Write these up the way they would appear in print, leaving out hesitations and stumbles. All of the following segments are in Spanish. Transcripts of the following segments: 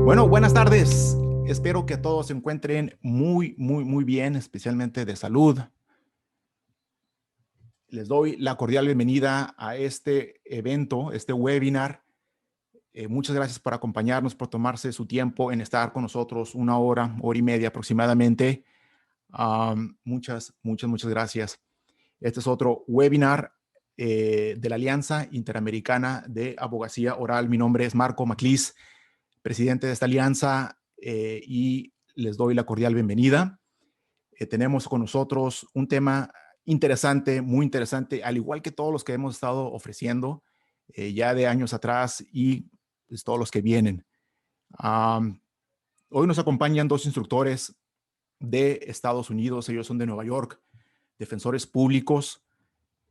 Bueno, buenas tardes. Espero que todos se encuentren muy bien, especialmente de salud. Les doy la cordial bienvenida a este evento, este webinar. Muchas gracias por acompañarnos, por tomarse su tiempo en estar con nosotros una hora y media aproximadamente. Muchas gracias. Este es otro webinar de la Alianza Interamericana de Abogacía Oral. Mi nombre es Marco Maclis, presidente de esta alianza, y les doy la cordial bienvenida. Tenemos con nosotros un tema interesante, muy interesante, al igual que todos los que hemos estado ofreciendo ya de años atrás y pues, todos los que vienen. Hoy nos acompañan dos instructores de Estados Unidos. Ellos son de Nueva York, defensores públicos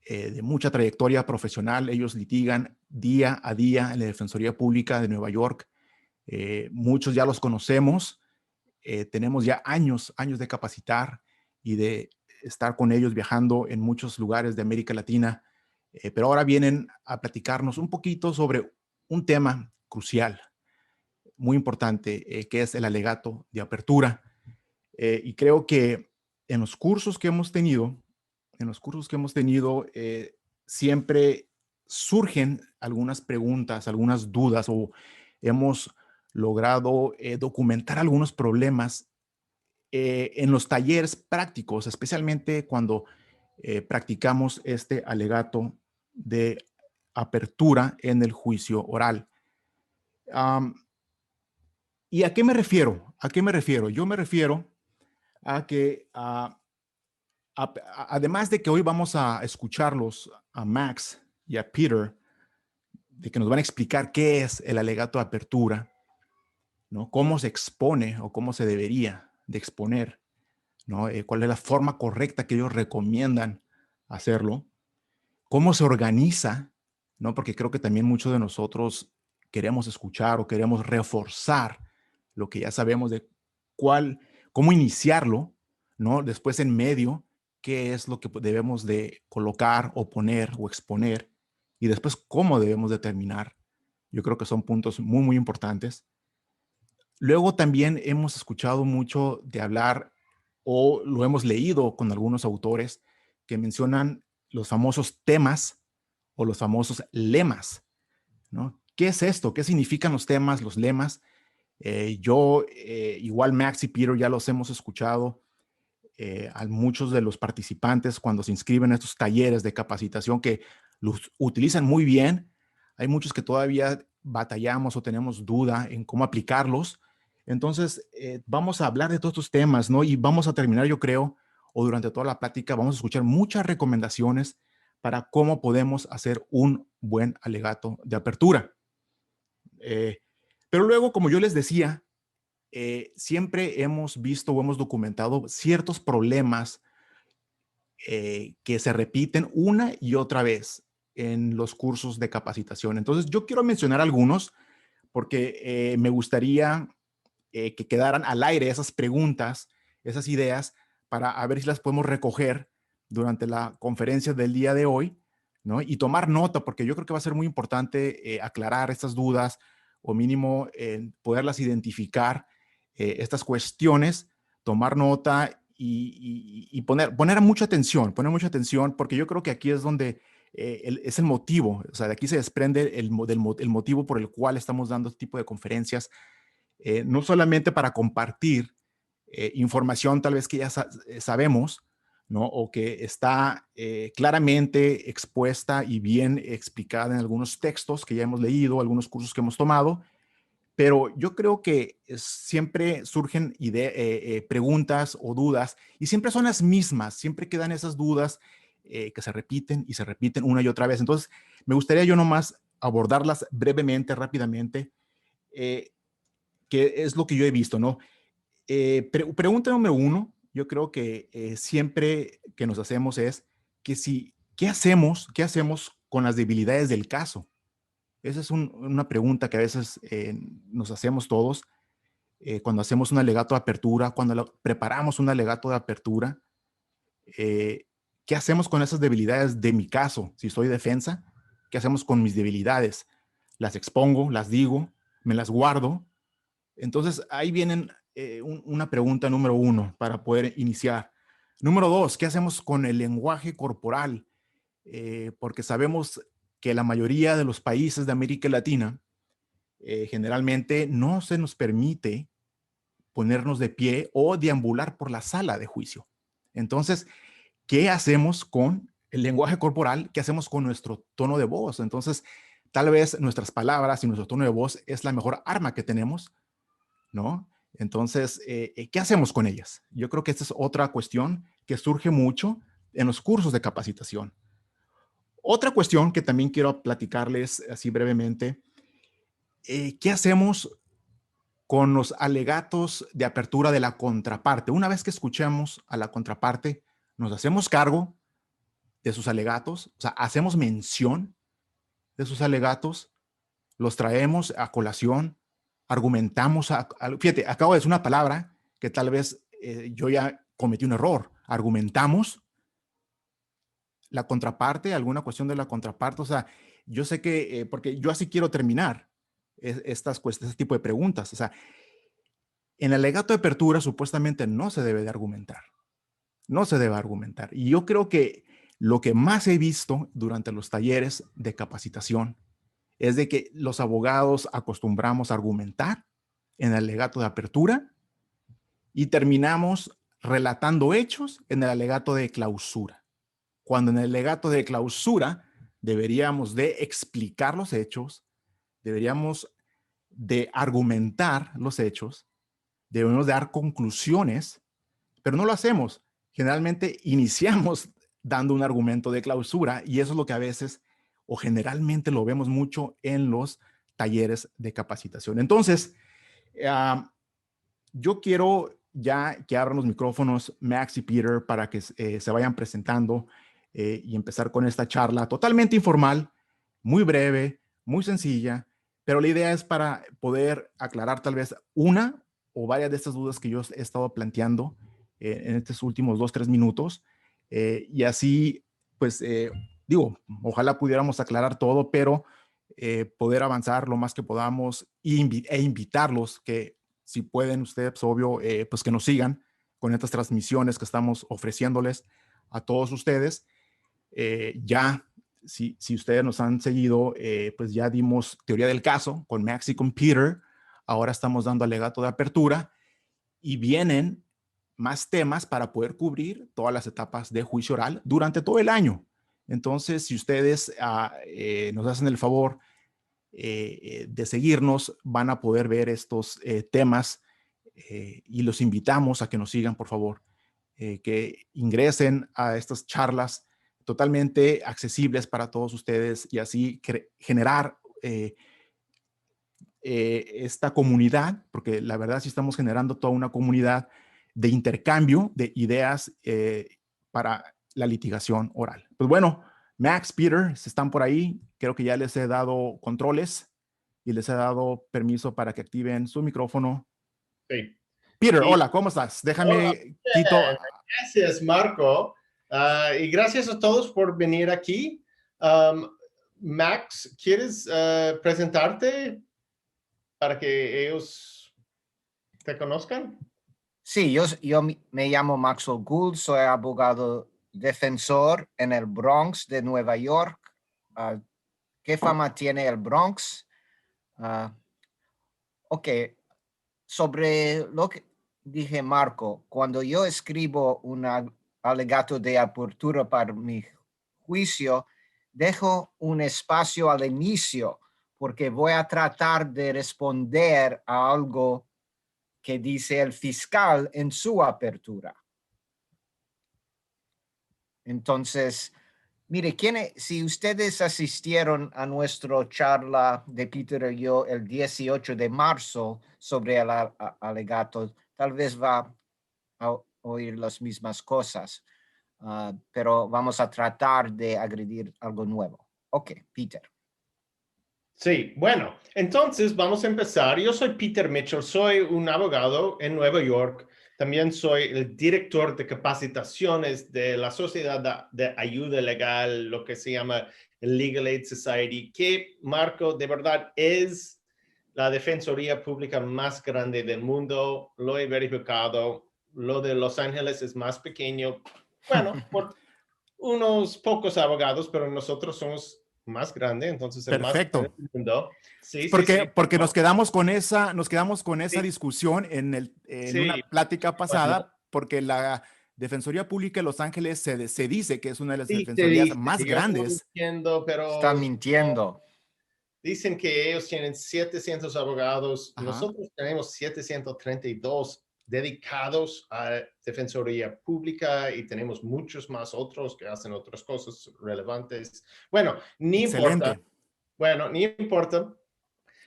de mucha trayectoria profesional. Ellos litigan día a día en la Defensoría Pública de Nueva York. Muchos ya los conocemos. Tenemos ya años de capacitar y de estar con ellos viajando en muchos lugares de América Latina, pero ahora vienen a platicarnos un poquito sobre un tema crucial, muy importante, que es el alegato de apertura. Y creo que en los cursos que hemos tenido, siempre surgen algunas preguntas, algunas dudas, o hemos logrado documentar algunos problemas en los talleres prácticos, especialmente cuando practicamos este alegato de apertura en el juicio oral. Um, ¿Y a qué me refiero? ¿A qué me refiero? Yo me refiero a que, además de que hoy vamos a escucharlos a Max y a Peter, de que nos van a explicar qué es el alegato de apertura, ¿no? Cómo se expone o cómo se debería de exponer, ¿no? ¿Cuál es la forma correcta que ellos recomiendan hacerlo? ¿Cómo se organiza? ¿No? Porque creo que también muchos de nosotros queremos escuchar o queremos reforzar lo que ya sabemos de cómo iniciarlo, ¿no? Después en medio, qué es lo que debemos de colocar o poner o exponer, y después cómo debemos de terminar. Yo creo que son puntos muy importantes. Luego también hemos escuchado mucho de hablar, o lo hemos leído con algunos autores que mencionan los famosos temas o los famosos lemas, ¿no? ¿Qué es esto? ¿Qué significan los temas, los lemas? Igual Max y Peter, ya los hemos escuchado a muchos de los participantes cuando se inscriben a estos talleres de capacitación, que los utilizan muy bien. Hay muchos que todavía batallamos o tenemos duda en cómo aplicarlos. Entonces, vamos a hablar de todos estos temas, ¿no? Y vamos a terminar, yo creo, o durante toda la plática, vamos a escuchar muchas recomendaciones para cómo podemos hacer un buen alegato de apertura. Pero luego, como yo les decía, siempre hemos visto o hemos documentado ciertos problemas que se repiten una y otra vez en los cursos de capacitación. Entonces, yo quiero mencionar algunos porque me gustaría que quedaran al aire esas preguntas, esas ideas, para a ver si las podemos recoger durante la conferencia del día de hoy, ¿no? Y tomar nota, porque yo creo que va a ser muy importante aclarar estas dudas o mínimo poderlas identificar, estas cuestiones, tomar nota y poner mucha atención, porque yo creo que aquí es donde es el motivo, o sea, de aquí se desprende el motivo por el cual estamos dando este tipo de conferencias, no solamente para compartir información tal vez que ya sabemos, ¿no? O que está claramente expuesta y bien explicada en algunos textos que ya hemos leído, algunos cursos que hemos tomado, pero yo creo que siempre surgen preguntas o dudas, y siempre son las mismas, siempre quedan esas dudas que se repiten y se repiten una y otra vez. Entonces, me gustaría yo nomás abordarlas brevemente, rápidamente, eh, que es lo que yo he visto, ¿no? Pregunta número uno, yo creo que siempre que nos hacemos es que ¿qué hacemos con las debilidades del caso? Esa es una pregunta que a veces nos hacemos todos cuando hacemos un alegato de apertura, cuando preparamos un alegato de apertura. eh, ¿Qué hacemos con esas debilidades de mi caso? Si soy defensa, ¿qué hacemos con mis debilidades? ¿Las expongo, las digo, me las guardo? Entonces, ahí vienen una pregunta número uno para poder iniciar. Número dos, ¿qué hacemos con el lenguaje corporal? Porque sabemos que la mayoría de los países de América Latina generalmente no se nos permite ponernos de pie o deambular por la sala de juicio. Entonces, ¿qué hacemos con el lenguaje corporal? ¿Qué hacemos con nuestro tono de voz? Entonces, tal vez nuestras palabras y nuestro tono de voz es la mejor arma que tenemos, ¿no? Entonces, ¿qué hacemos con ellas? Yo creo que esta es otra cuestión que surge mucho en los cursos de capacitación. Otra cuestión que también quiero platicarles así brevemente, ¿qué hacemos con los alegatos de apertura de la contraparte? Una vez que escuchamos a la contraparte, nos hacemos cargo de sus alegatos, o sea, hacemos mención de sus alegatos, los traemos a colación, argumentamos. Fíjate, acabo de decir una palabra que tal vez yo ya cometí un error. Argumentamos la contraparte, alguna cuestión de la contraparte. O sea, yo sé que, porque yo así quiero terminar este tipo de preguntas. O sea, en el alegato de apertura supuestamente no se debe de argumentar. No se debe argumentar. Y yo creo que lo que más he visto durante los talleres de capacitación es de que los abogados acostumbramos a argumentar en el alegato de apertura y terminamos relatando hechos en el alegato de clausura, cuando en el alegato de clausura deberíamos de explicar los hechos, deberíamos de argumentar los hechos, debemos de dar conclusiones, pero no lo hacemos. Generalmente iniciamos dando un argumento de clausura y eso es lo que a veces o generalmente lo vemos mucho en los talleres de capacitación. Entonces, yo quiero ya que abran los micrófonos Max y Peter para que se vayan presentando y empezar con esta charla totalmente informal, muy breve, muy sencilla, pero la idea es para poder aclarar tal vez una o varias de estas dudas que yo he estado planteando en estos últimos 2, 3 minutos. Y así, pues, digo, ojalá pudiéramos aclarar todo, pero poder avanzar lo más que podamos e invitarlos que si pueden ustedes, pues, obvio, pues que nos sigan con estas transmisiones que estamos ofreciéndoles a todos ustedes. Ya, si ustedes nos han seguido, pues ya dimos teoría del caso con Max y con Peter. Ahora estamos dando alegato de apertura y vienen más temas para poder cubrir todas las etapas de juicio oral durante todo el año. Entonces, si ustedes nos hacen el favor de seguirnos, van a poder ver estos temas y los invitamos a que nos sigan, por favor, que ingresen a estas charlas totalmente accesibles para todos ustedes y así generar esta comunidad, porque la verdad sí estamos generando toda una comunidad de intercambio de ideas para la litigación oral. Pues bueno, Max, Peter, si están por ahí, creo que ya les he dado controles y les he dado permiso para que activen su micrófono. Sí. Peter, Y, hola, ¿cómo estás? hola, Déjame, quito. gracias, Marco. Y gracias a todos por venir aquí. Max, ¿quieres presentarte para que ellos te conozcan? Sí, yo me llamo Maxwell Gould, soy abogado defensor en el Bronx de Nueva York. ¿Qué fama tiene el Bronx? Ok, sobre lo que dije Marco, cuando yo escribo un alegato de apertura para mi juicio, dejo un espacio al inicio porque voy a tratar de responder a algo que dice el fiscal en su apertura. Entonces, mire, si ustedes asistieron a nuestra charla de Peter y yo el 18 de marzo sobre el alegato, tal vez va a oír las mismas cosas, pero vamos a tratar de agredir algo nuevo. Ok, Peter. Sí, bueno, entonces vamos a empezar. Yo soy Peter Mitchell, soy un abogado en Nueva York. También soy el director de capacitaciones de la Sociedad de Ayuda Legal, lo que se llama el Legal Aid Society, que, Marco, de verdad es la defensoría pública más grande del mundo. Lo he verificado. Lo de Los Ángeles es más pequeño. Bueno, por unos pocos abogados, pero nosotros somos más grande, entonces el más grande Perfecto. del mundo. Sí, Porque no, nos quedamos con esa sí, discusión en sí, una plática bueno, pasada, porque la Defensoría Pública de Los Ángeles se dice que es una de las sí te defensorías dice, más yo no grandes. entiendo, Está pero mintiendo. dicen que ellos tienen 700 abogados. Ajá. Nosotros tenemos 732 dedicados a defensoría pública y tenemos muchos más otros que hacen otras cosas relevantes. Bueno, ni importa. Excelente. Bueno, ni importa.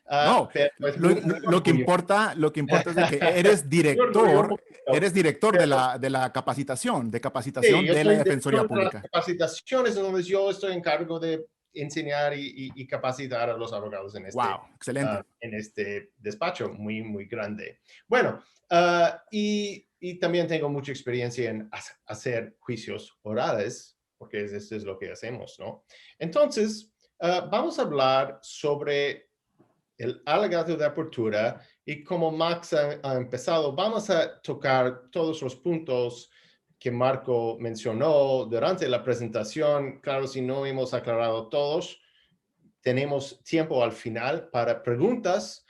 No, Pero es muy, muy orgullo. lo que importa es de que Muy orgullo un eres poquito. director de Pero la capacitación, sí, yo de la soy Defensoría director de las Pública. capacitaciones, donde yo estoy en cargo de enseñar y capacitar a los abogados Wow, excelente. en este despacho muy, muy grande. Bueno, y también tengo mucha experiencia en hacer juicios orales, porque esto es lo que hacemos, ¿no? Entonces, vamos a hablar sobre el alegato de apertura y como Max ha empezado, vamos a tocar todos los puntos que Marco mencionó durante la presentación. Claro, si no hemos aclarado todos, tenemos tiempo al final para preguntas,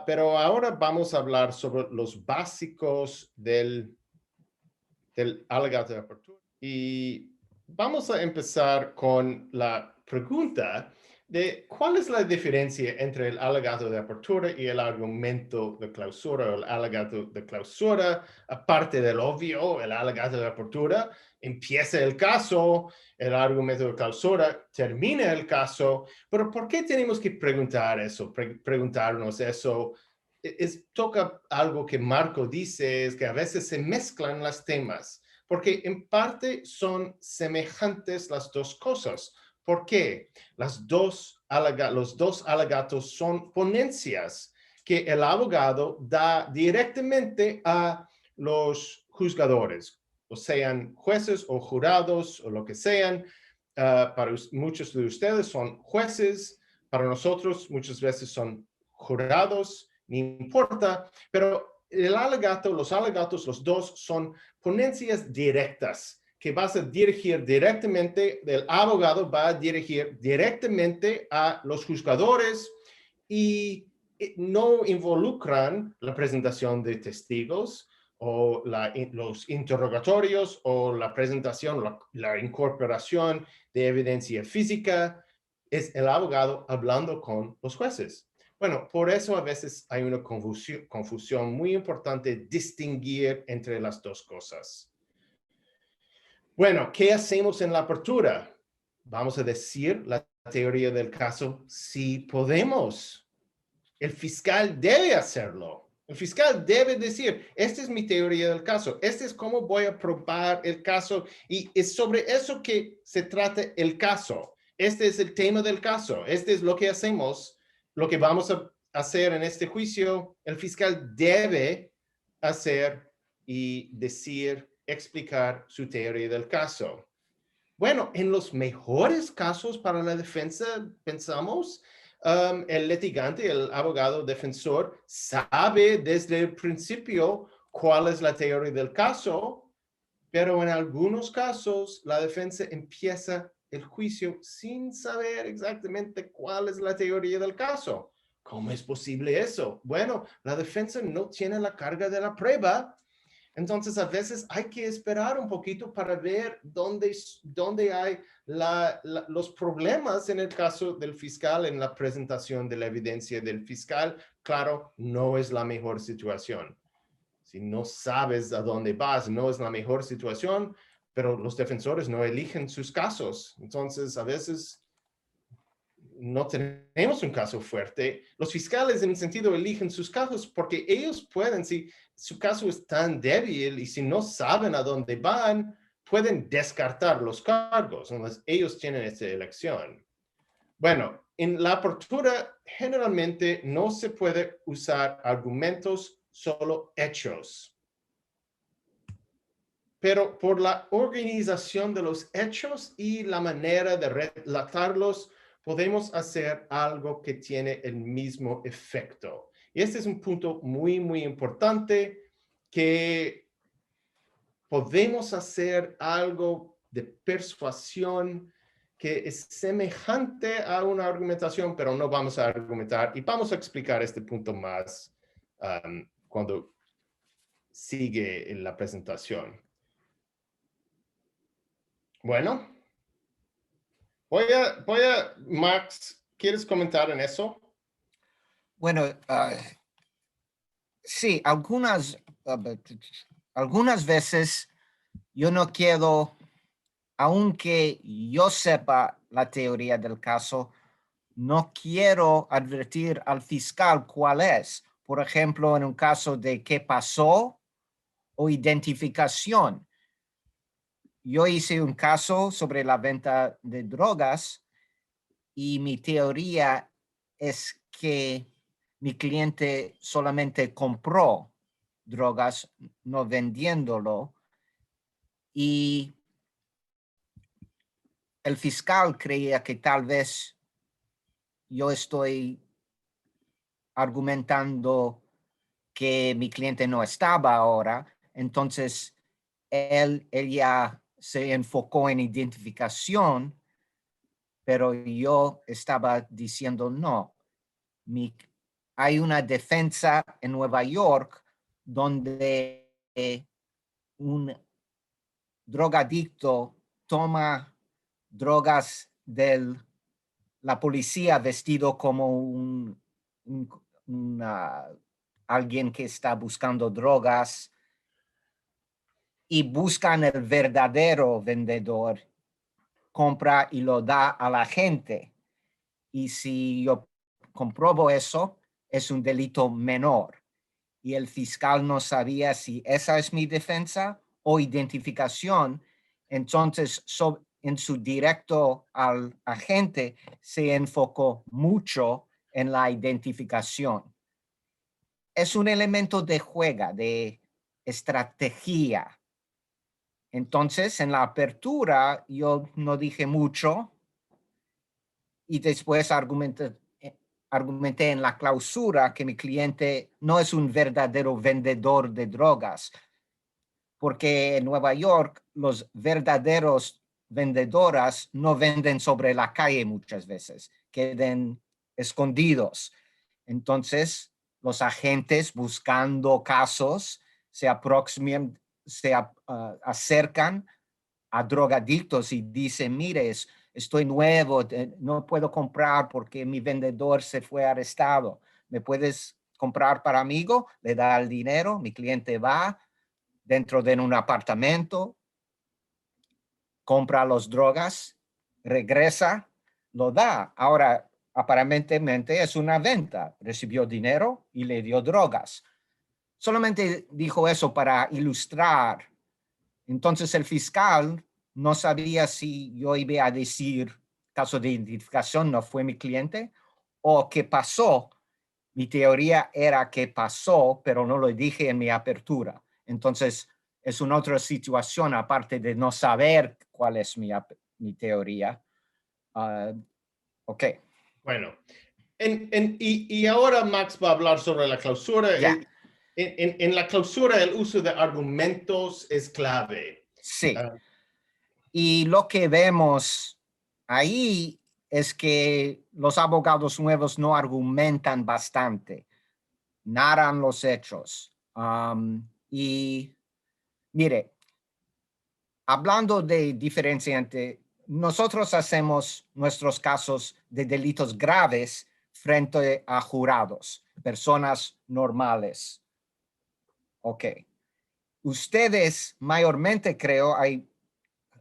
pero ahora vamos a hablar sobre los básicos del alegato de apertura. Y vamos a empezar con la pregunta de cuál es la diferencia entre el alegato de apertura y el argumento de clausura o el alegato de clausura. Aparte del obvio, el alegato de apertura empieza el caso, el argumento de clausura termina el caso, pero ¿por qué tenemos que preguntar eso, preguntarnos eso? Toca algo que Marco dice, es que a veces se mezclan los temas, porque en parte son semejantes las dos cosas. ¿Por qué? Los dos alegatos son ponencias que el abogado da directamente a los juzgadores, o sean jueces o jurados o lo que sean. Para muchos de ustedes son jueces, para nosotros muchas veces son jurados, ni importa, pero los alegatos, los dos son ponencias directas que vas a dirigir directamente, el abogado va a dirigir directamente a los juzgadores y no involucran la presentación de testigos o los interrogatorios o la presentación, la incorporación de evidencia física. Es el abogado hablando con los jueces. Bueno, por eso a veces hay una confusión muy importante distinguir entre las dos cosas. Bueno, ¿qué hacemos en la apertura? Vamos a decir la teoría del caso si podemos. El fiscal debe hacerlo. El fiscal debe decir, esta es mi teoría del caso, este es cómo voy a probar el caso y es sobre eso que se trata el caso. Este es el tema del caso, este es lo que hacemos, lo que vamos a hacer en este juicio. El fiscal debe hacer y decir, explicar su teoría del caso. Bueno, en los mejores casos para la defensa, pensamos, el litigante, el abogado defensor, sabe desde el principio cuál es la teoría del caso, pero en algunos casos la defensa empieza el juicio sin saber exactamente cuál es la teoría del caso. ¿Cómo es posible eso? Bueno, la defensa no tiene la carga de la prueba. Entonces, a veces hay que esperar un poquito para ver dónde hay los problemas en el caso del fiscal, en la presentación de la evidencia del fiscal. Claro, no es la mejor situación. Si no sabes a dónde vas, no es la mejor situación, pero los defensores no eligen sus casos. Entonces, a veces no tenemos un caso fuerte. Los fiscales en un sentido eligen sus casos porque ellos pueden, si su caso es tan débil y si no saben a dónde van, pueden descartar los cargos. Entonces, ellos tienen esa elección. Bueno, en la apertura generalmente no se puede usar argumentos, solo hechos. Pero por la organización de los hechos y la manera de relatarlos, podemos hacer algo que tiene el mismo efecto. Y este es un punto muy, muy importante, que podemos hacer algo de persuasión que es semejante a una argumentación, pero no vamos a argumentar. Y vamos a explicar este punto más cuando sigue en la presentación. Bueno, Max, ¿quieres comentar en eso? Bueno, sí, algunas veces yo no quiero, aunque yo sepa la teoría del caso, no quiero advertir al fiscal cuál es. Por ejemplo, en un caso de qué pasó o identificación. Yo hice un caso sobre la venta de drogas y mi teoría es que mi cliente solamente compró drogas, no vendiéndolo, y el fiscal creía que tal vez yo estoy argumentando que mi cliente no estaba ahora, entonces él ya se enfocó en identificación, pero yo estaba diciendo no. Hay una defensa en Nueva York donde un drogadicto toma drogas de la policía vestido como alguien que está buscando drogas y buscan el verdadero vendedor, compra y lo da a la gente. Y si yo compruebo eso, es un delito menor. Y el fiscal no sabía si esa es mi defensa o identificación. Entonces, en su directo al agente, se enfocó mucho en la identificación. Es un elemento de juego, de estrategia. Entonces, en la apertura, yo no dije mucho y después argumenté en la clausura que mi cliente no es un verdadero vendedor de drogas, porque en Nueva York los verdaderos vendedoras no venden sobre la calle muchas veces, quedan escondidos. Entonces, los agentes buscando casos se acercan a drogadictos y dicen, mire, estoy nuevo, no puedo comprar porque mi vendedor se fue arrestado. ¿Me puedes comprar para amigo? Le da el dinero, mi cliente va dentro de un apartamento, compra las drogas, regresa, lo da. Ahora, aparentemente es una venta. Recibió dinero y le dio drogas. Solamente dijo eso para ilustrar. Entonces el fiscal no sabía si yo iba a decir caso de identificación no fue mi cliente o qué pasó. Mi teoría era que pasó, pero no lo dije en mi apertura. Entonces es una otra situación aparte de no saber cuál es mi teoría. Ok. Bueno, y ahora Max va a hablar sobre la clausura. Ya. En la clausura el uso de argumentos es clave. Sí. Y lo que vemos ahí es que los abogados nuevos no argumentan bastante, narran los hechos. Y mire, hablando de diferencia entre nosotros hacemos nuestros casos de delitos graves frente a jurados, personas normales. Ok. Ustedes mayormente creo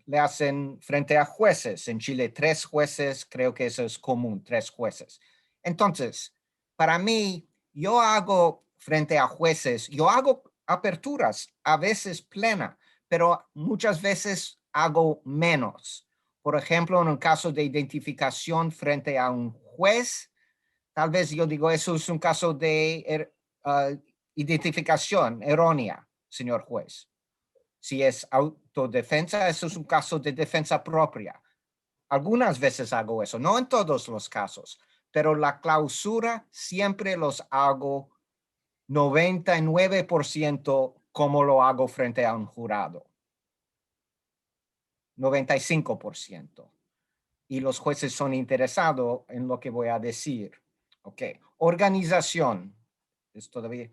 le hacen frente a jueces. En Chile, 3 jueces, creo que eso es común, 3 jueces. Entonces, para mí, yo hago frente a jueces, yo hago aperturas, a veces plena, pero muchas veces hago menos. Por ejemplo, en un caso de identificación frente a un juez, tal vez yo digo, eso es un caso de identificación errónea, señor juez. Si es autodefensa, eso es un caso de defensa propia. algunas veces hago eso, no en todos los casos, pero la clausura siempre los hago 99% como lo hago frente a un jurado. 95%. Y los jueces son interesados en lo que voy a decir. Ok. Organización. Es todavía.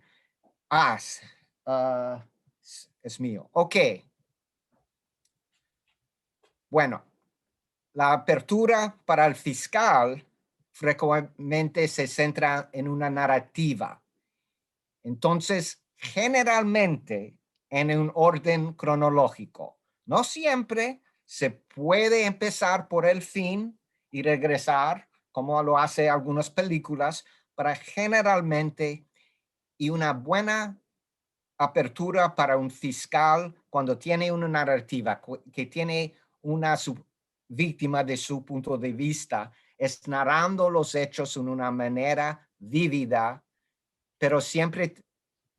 Es mío. Ok. Bueno, la apertura para el fiscal frecuentemente se centra en una narrativa. Entonces, generalmente en un orden cronológico. No siempre se puede empezar por el fin y regresar, como lo hace algunas películas, para generalmente y una buena apertura para un fiscal cuando tiene una narrativa que tiene una víctima de su punto de vista, es narrando los hechos en una manera vívida, pero siempre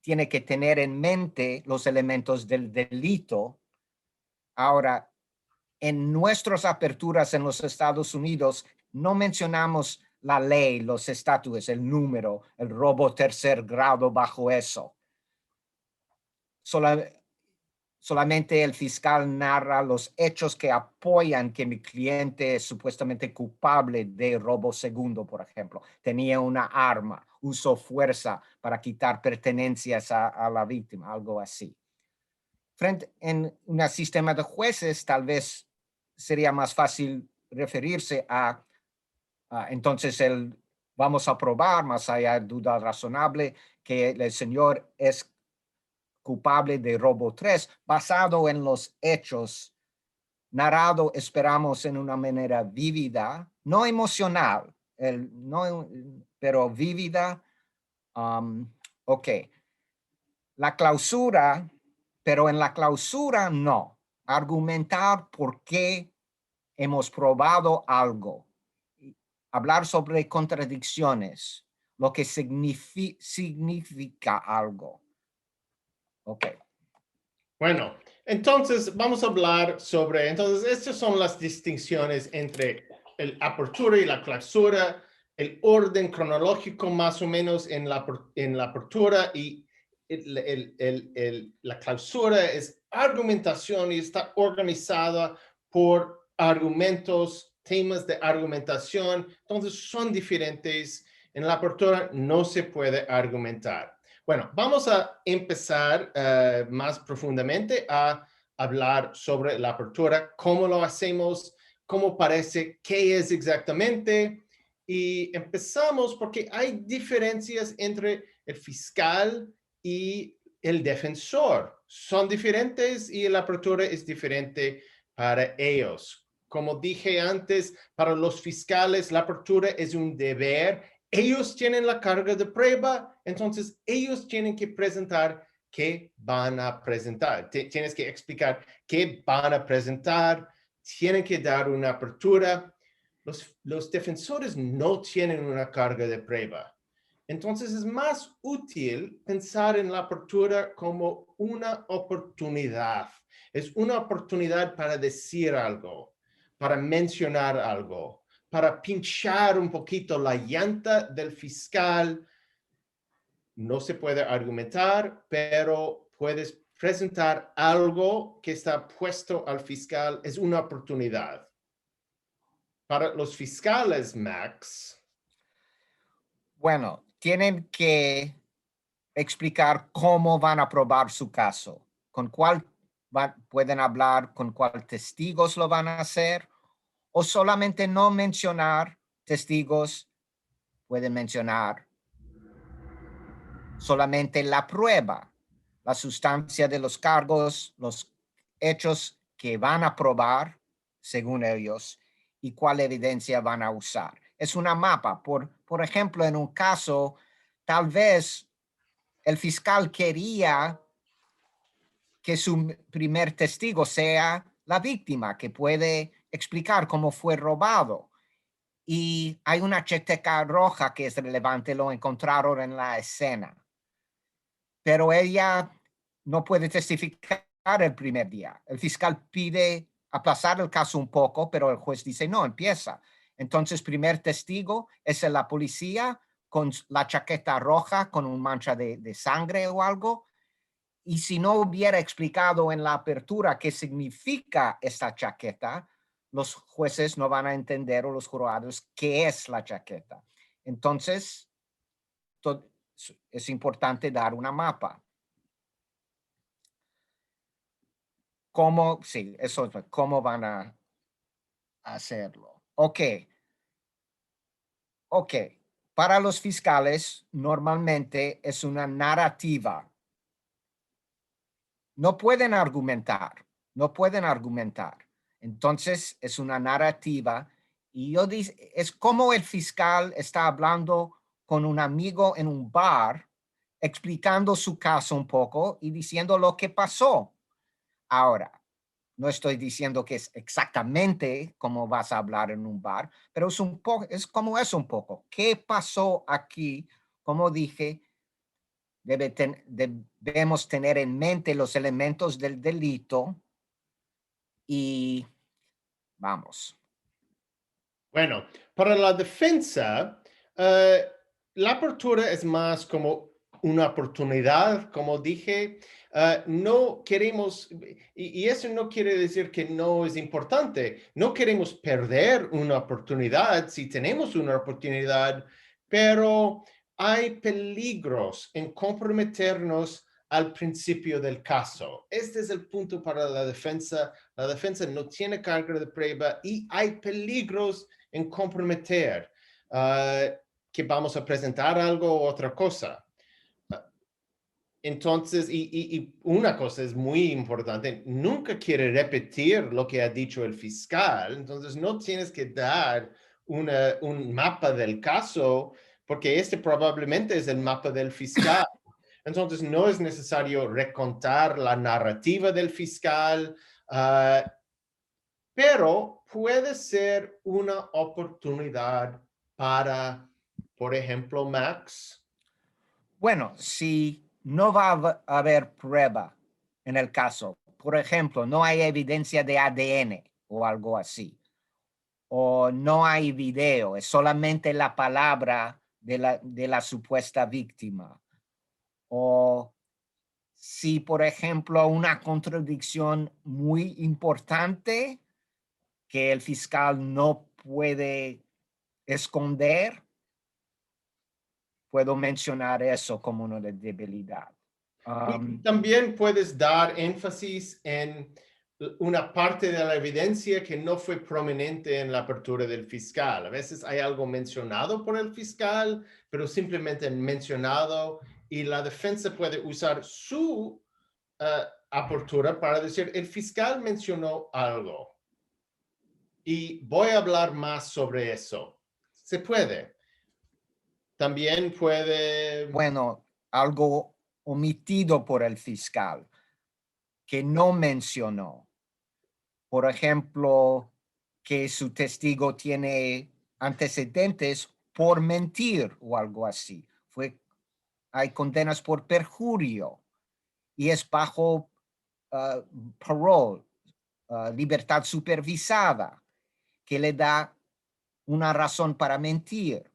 tiene que tener en mente los elementos del delito. Ahora, en nuestras aperturas en los Estados Unidos, no mencionamos la ley, los estatutos, el número, el robo tercer grado bajo eso. Solamente el fiscal narra los hechos que apoyan que mi cliente es supuestamente culpable de robo segundo, por ejemplo. Tenía una arma, usó fuerza para quitar pertenencias a la víctima, algo así. En un sistema de jueces, tal vez sería más fácil referirse a entonces vamos a probar, más allá de duda razonable, que el señor es culpable de robo 3, basado en los hechos, narrado, esperamos, en una manera vívida, no emocional, pero vívida. Ok. La clausura, pero en la clausura no. Argumentar por qué hemos probado algo. Hablar sobre contradicciones, lo que significa algo. Ok. Bueno, entonces vamos a hablar sobre, entonces estas son las distinciones entre la apertura y la clausura, el orden cronológico más o menos en la apertura y la clausura es argumentación y está organizada por argumentos, temas de argumentación, entonces son diferentes. En la apertura no se puede argumentar. Bueno, vamos a empezar más profundamente a hablar sobre la apertura, cómo lo hacemos, cómo parece, qué es exactamente. Y empezamos porque hay diferencias entre el fiscal y el defensor. Son diferentes y la apertura es diferente para ellos. Como dije antes, para los fiscales la apertura es un deber. Ellos tienen la carga de prueba, entonces ellos tienen que presentar qué van a presentar. Tienes que explicar qué van a presentar, tienen que dar una apertura. Los defensores no tienen una carga de prueba. Entonces es más útil pensar en la apertura como una oportunidad. Es una oportunidad para decir algo, para mencionar algo, para pinchar un poquito la llanta del fiscal. No se puede argumentar, pero puedes presentar algo que está puesto al fiscal. Es una oportunidad. Para los fiscales, Max. Bueno, tienen que explicar cómo van a probar su caso, con cuál pueden hablar, con cuál testigos lo van a hacer, o solamente no mencionar testigos, pueden mencionar solamente la prueba, la sustancia de los cargos, los hechos que van a probar, según ellos, y cuál evidencia van a usar. Es una mapa. Por ejemplo, en un caso, tal vez el fiscal quería que su primer testigo sea la víctima, que puede explicar cómo fue robado. Y hay una cheteca roja que es relevante, lo encontraron en la escena. Pero ella no puede testificar el primer día. El fiscal pide aplazar el caso un poco, pero el juez dice, no, empieza. Entonces, primer testigo es la policía con la chaqueta roja, con un mancha de sangre o algo. Y si no hubiera explicado en la apertura qué significa esta chaqueta, los jueces no van a entender, o los jurados, qué es la chaqueta. Entonces, es importante dar una mapa. ¿Cómo? Sí, eso es cómo van a hacerlo. Ok. Para los fiscales, normalmente es una narrativa. No pueden argumentar. Entonces, es una narrativa. Y yo digo, es como el fiscal está hablando con un amigo en un bar, explicando su caso un poco y diciendo lo que pasó. Ahora, no estoy diciendo que es exactamente como vas a hablar en un bar, pero es un poco. ¿Qué pasó aquí? Como dije, debemos tener en mente los elementos del delito y vamos. Bueno, para la defensa, la apertura es más como una oportunidad, como dije. No queremos, y eso no quiere decir que no es importante, no queremos perder una oportunidad si tenemos una oportunidad, pero hay peligros en comprometernos al principio del caso. Este es el punto para la defensa. La defensa no tiene carga de prueba y hay peligros en comprometer que vamos a presentar algo u otra cosa. Entonces, y una cosa es muy importante, nunca quiere repetir lo que ha dicho el fiscal, entonces no tienes que dar un mapa del caso, porque este probablemente es el mapa del fiscal. Entonces, no es necesario recontar la narrativa del fiscal, pero puede ser una oportunidad para, por ejemplo, Max. Bueno, si no va a haber prueba en el caso, por ejemplo, no hay evidencia de ADN o algo así, o no hay video, es solamente la palabra de la supuesta víctima, o si, por ejemplo, una contradicción muy importante que el fiscal no puede esconder, puedo mencionar eso como una debilidad. Y también puedes dar énfasis en una parte de la evidencia que no fue prominente en la apertura del fiscal. A veces hay algo mencionado por el fiscal, pero simplemente mencionado, y la defensa puede usar su apertura para decir, el fiscal mencionó algo. Y voy a hablar más sobre eso. Se puede. También puede... Bueno, algo omitido por el fiscal que no mencionó. Por ejemplo, que su testigo tiene antecedentes por mentir o algo así. Hay condenas por perjurio y es bajo parole, libertad supervisada, que le da una razón para mentir,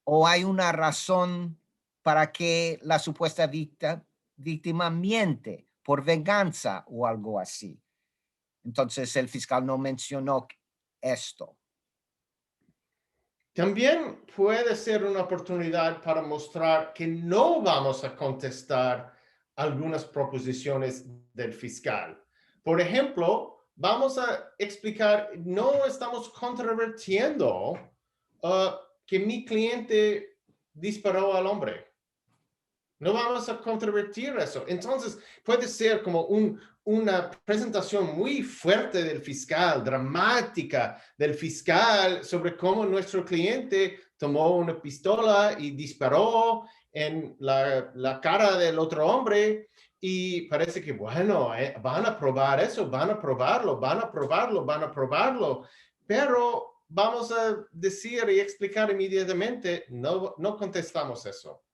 o hay una razón para que la supuesta víctima miente por venganza o algo así. Entonces el fiscal no mencionó esto. También puede ser una oportunidad para mostrar que no vamos a contestar algunas proposiciones del fiscal. Por ejemplo, vamos a explicar, no estamos controvertiendo que mi cliente disparó al hombre. No vamos a controvertir eso. Entonces, puede ser como una presentación muy fuerte del fiscal, dramática del fiscal, sobre cómo nuestro cliente tomó una pistola y disparó en la cara del otro hombre. Y parece que, bueno, van a probar eso, van a probarlo, pero vamos a decir y explicar inmediatamente, no contestamos eso.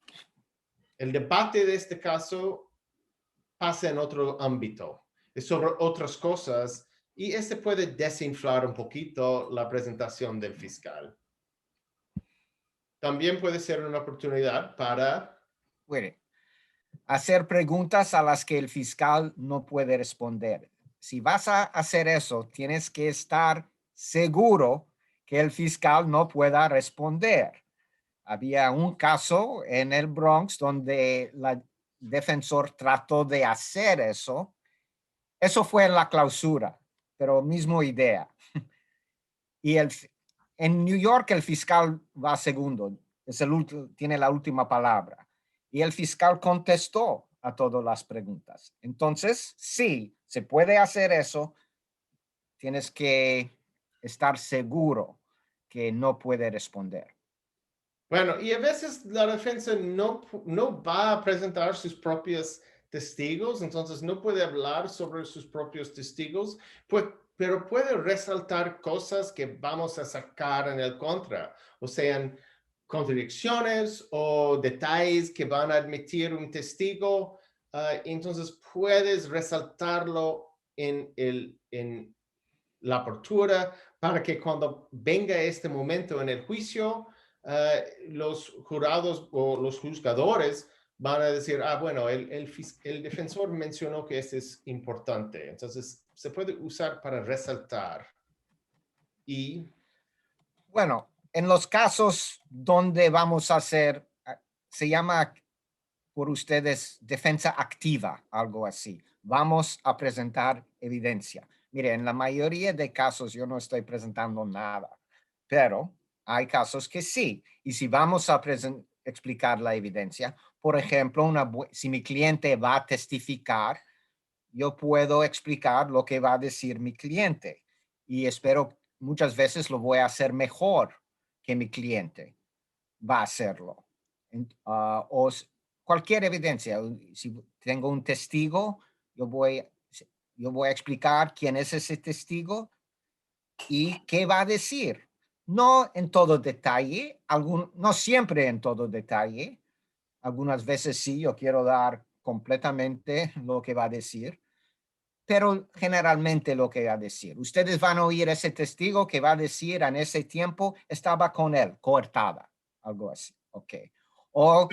El debate de este caso pasa en otro ámbito, es sobre otras cosas, y este puede desinflar un poquito la presentación del fiscal. También puede ser una oportunidad para... Puede hacer preguntas a las que el fiscal no puede responder. Si vas a hacer eso, tienes que estar seguro que el fiscal no pueda responder. Había un caso en el Bronx donde el defensor trató de hacer eso. Eso fue en la clausura, pero misma idea. Y en New York el fiscal va segundo, tiene la última palabra. Y el fiscal contestó a todas las preguntas. Entonces, sí, se puede hacer eso. Tienes que estar seguro que no puede responder. Bueno, y a veces la defensa no va a presentar sus propios testigos, entonces no puede hablar sobre sus propios testigos, pues, pero puede resaltar cosas que vamos a sacar en el contra, o sean contradicciones o detalles que van a admitir un testigo. Entonces puedes resaltarlo en la apertura para que cuando venga este momento en el juicio, los jurados o los juzgadores van a decir, bueno, el defensor mencionó que esto es importante. Entonces, se puede usar para resaltar. Y... Bueno, en los casos donde vamos a hacer, se llama por ustedes defensa activa, algo así. Vamos a presentar evidencia. Mire, en la mayoría de casos yo no estoy presentando nada, pero hay casos que sí. Y si vamos a explicar la evidencia, por ejemplo, si mi cliente va a testificar, yo puedo explicar lo que va a decir mi cliente y espero muchas veces lo voy a hacer mejor que mi cliente va a hacerlo. O cualquier evidencia. Si tengo un testigo, yo voy a explicar quién es ese testigo y qué va a decir. No en todo detalle, no siempre en todo detalle. Algunas veces sí, yo quiero dar completamente lo que va a decir, pero generalmente lo que va a decir. Ustedes van a oír ese testigo que va a decir en ese tiempo estaba con él, coartada, algo así, ok. O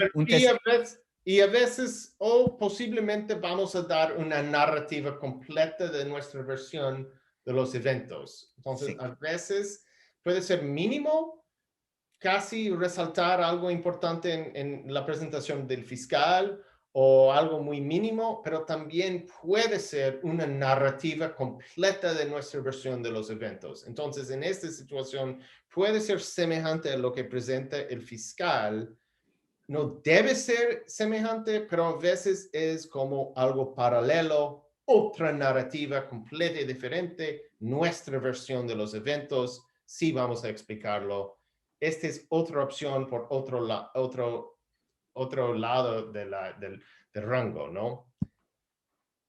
y a veces, o posiblemente vamos a dar una narrativa completa de nuestra versión de los eventos. Entonces, sí. A veces puede ser mínimo, casi resaltar algo importante en la presentación del fiscal o algo muy mínimo, pero también puede ser una narrativa completa de nuestra versión de los eventos. Entonces, en esta situación puede ser semejante a lo que presenta el fiscal. No debe ser semejante, pero a veces es como algo paralelo, otra narrativa completa y diferente, nuestra versión de los eventos. Sí, vamos a explicarlo. Esta es otra opción por otro lado del rango, ¿no?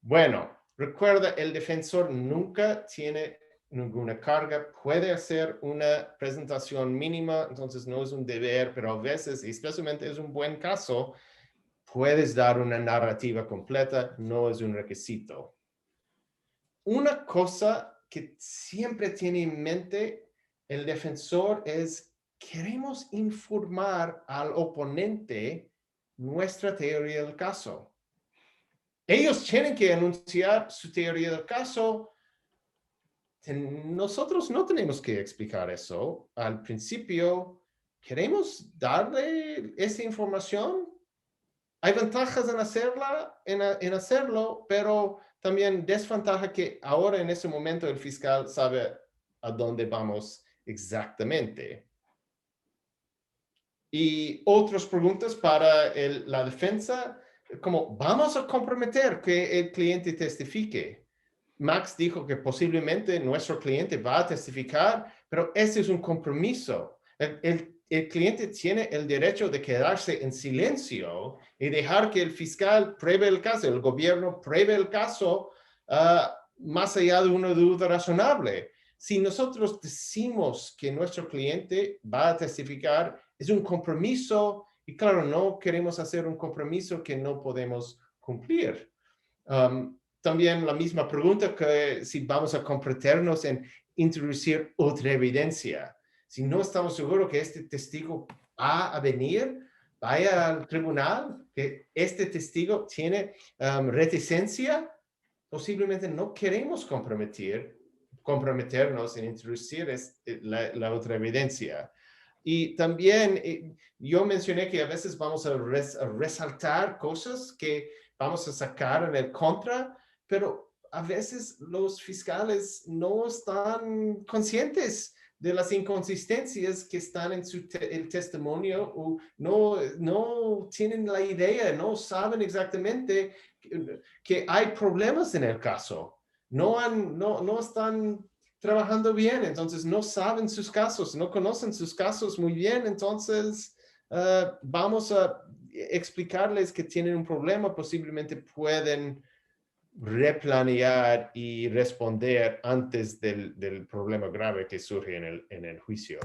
Bueno, recuerda, el defensor nunca tiene ninguna carga, puede hacer una presentación mínima, entonces no es un deber, pero a veces, especialmente es un buen caso, puedes dar una narrativa completa, no es un requisito. Una cosa que siempre tiene en mente el defensor es, queremos informar al oponente nuestra teoría del caso. Ellos tienen que anunciar su teoría del caso. Nosotros no tenemos que explicar eso. Al principio, ¿queremos darle esa información? Hay ventajas en hacerlo, pero también desventaja que ahora en ese momento el fiscal sabe a dónde vamos exactamente. Y otras preguntas para la defensa, como vamos a comprometer que el cliente testifique. Max dijo que posiblemente nuestro cliente va a testificar, pero ese es un compromiso. El cliente tiene el derecho de quedarse en silencio y dejar que el fiscal pruebe el caso, el gobierno pruebe el caso más allá de una duda razonable. Si nosotros decimos que nuestro cliente va a testificar, es un compromiso y claro, no queremos hacer un compromiso que no podemos cumplir. también la misma pregunta que si vamos a comprometernos en introducir otra evidencia. Si no estamos seguros que este testigo va a venir, vaya al tribunal, que este testigo tiene reticencia, posiblemente no queremos comprometernos en introducir la otra evidencia. Y también yo mencioné que a veces vamos a resaltar cosas que vamos a sacar en el contra, pero a veces los fiscales no están conscientes de las inconsistencias que están en el testimonio o no tienen la idea, no saben exactamente que hay problemas en el caso. No están trabajando bien, entonces no saben sus casos, no conocen sus casos muy bien, entonces vamos a explicarles que tienen un problema, posiblemente pueden replanear y responder antes del problema grave que surge en el juicio.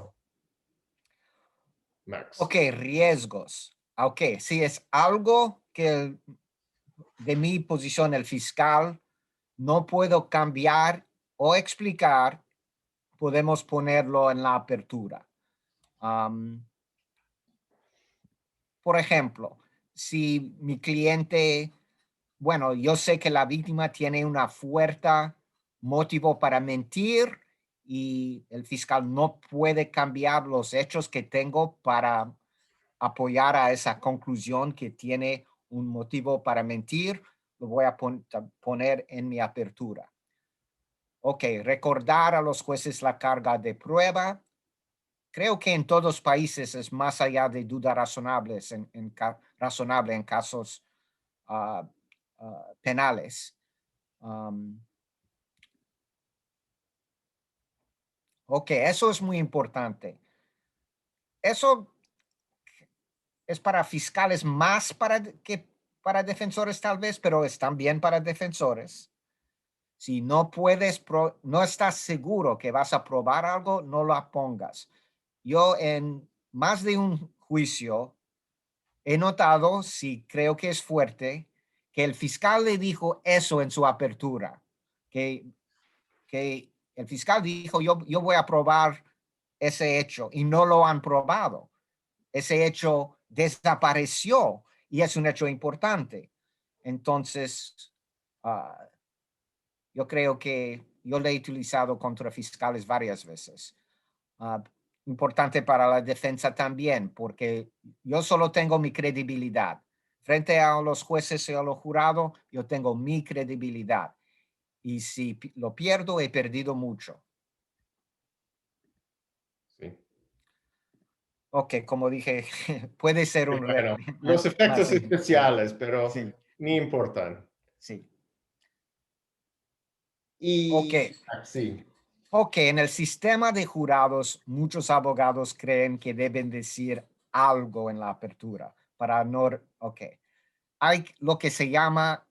Max. Ok, riesgos. Ok, si es algo que de mi posición el fiscal no puedo cambiar o explicar, podemos ponerlo en la apertura. Por ejemplo, si mi cliente, bueno, yo sé que la víctima tiene una fuerte motivo para mentir y el fiscal no puede cambiar los hechos que tengo para apoyar a esa conclusión que tiene un motivo para mentir, lo voy a poner en mi apertura. Ok, recordar a los jueces la carga de prueba. Creo que en todos los países es más allá de dudas razonables razonable en casos penales. Ok, eso es muy importante. Eso es para fiscales más que para defensores tal vez, pero es también para defensores. Si no no estás seguro que vas a probar algo, no lo pongas. Yo en más de un juicio he notado, si creo que es fuerte, que el fiscal le dijo eso en su apertura, que el fiscal dijo, yo voy a probar ese hecho y no lo han probado. Ese hecho desapareció y es un hecho importante. Entonces, yo creo que yo lo he utilizado contra fiscales varias veces. Importante para la defensa también, porque yo solo tengo mi credibilidad. Frente a los jueces y a los jurados, yo tengo mi credibilidad. Y si lo pierdo, he perdido mucho. Sí. Ok, como dije, puede ser un Bueno, reto. los efectos especiales, pero Sí. ni importan. Sí. Y Ok. sí. Ok, en el sistema de jurados, muchos abogados creen que deben decir algo en la apertura para no, ok. Hay lo que se llama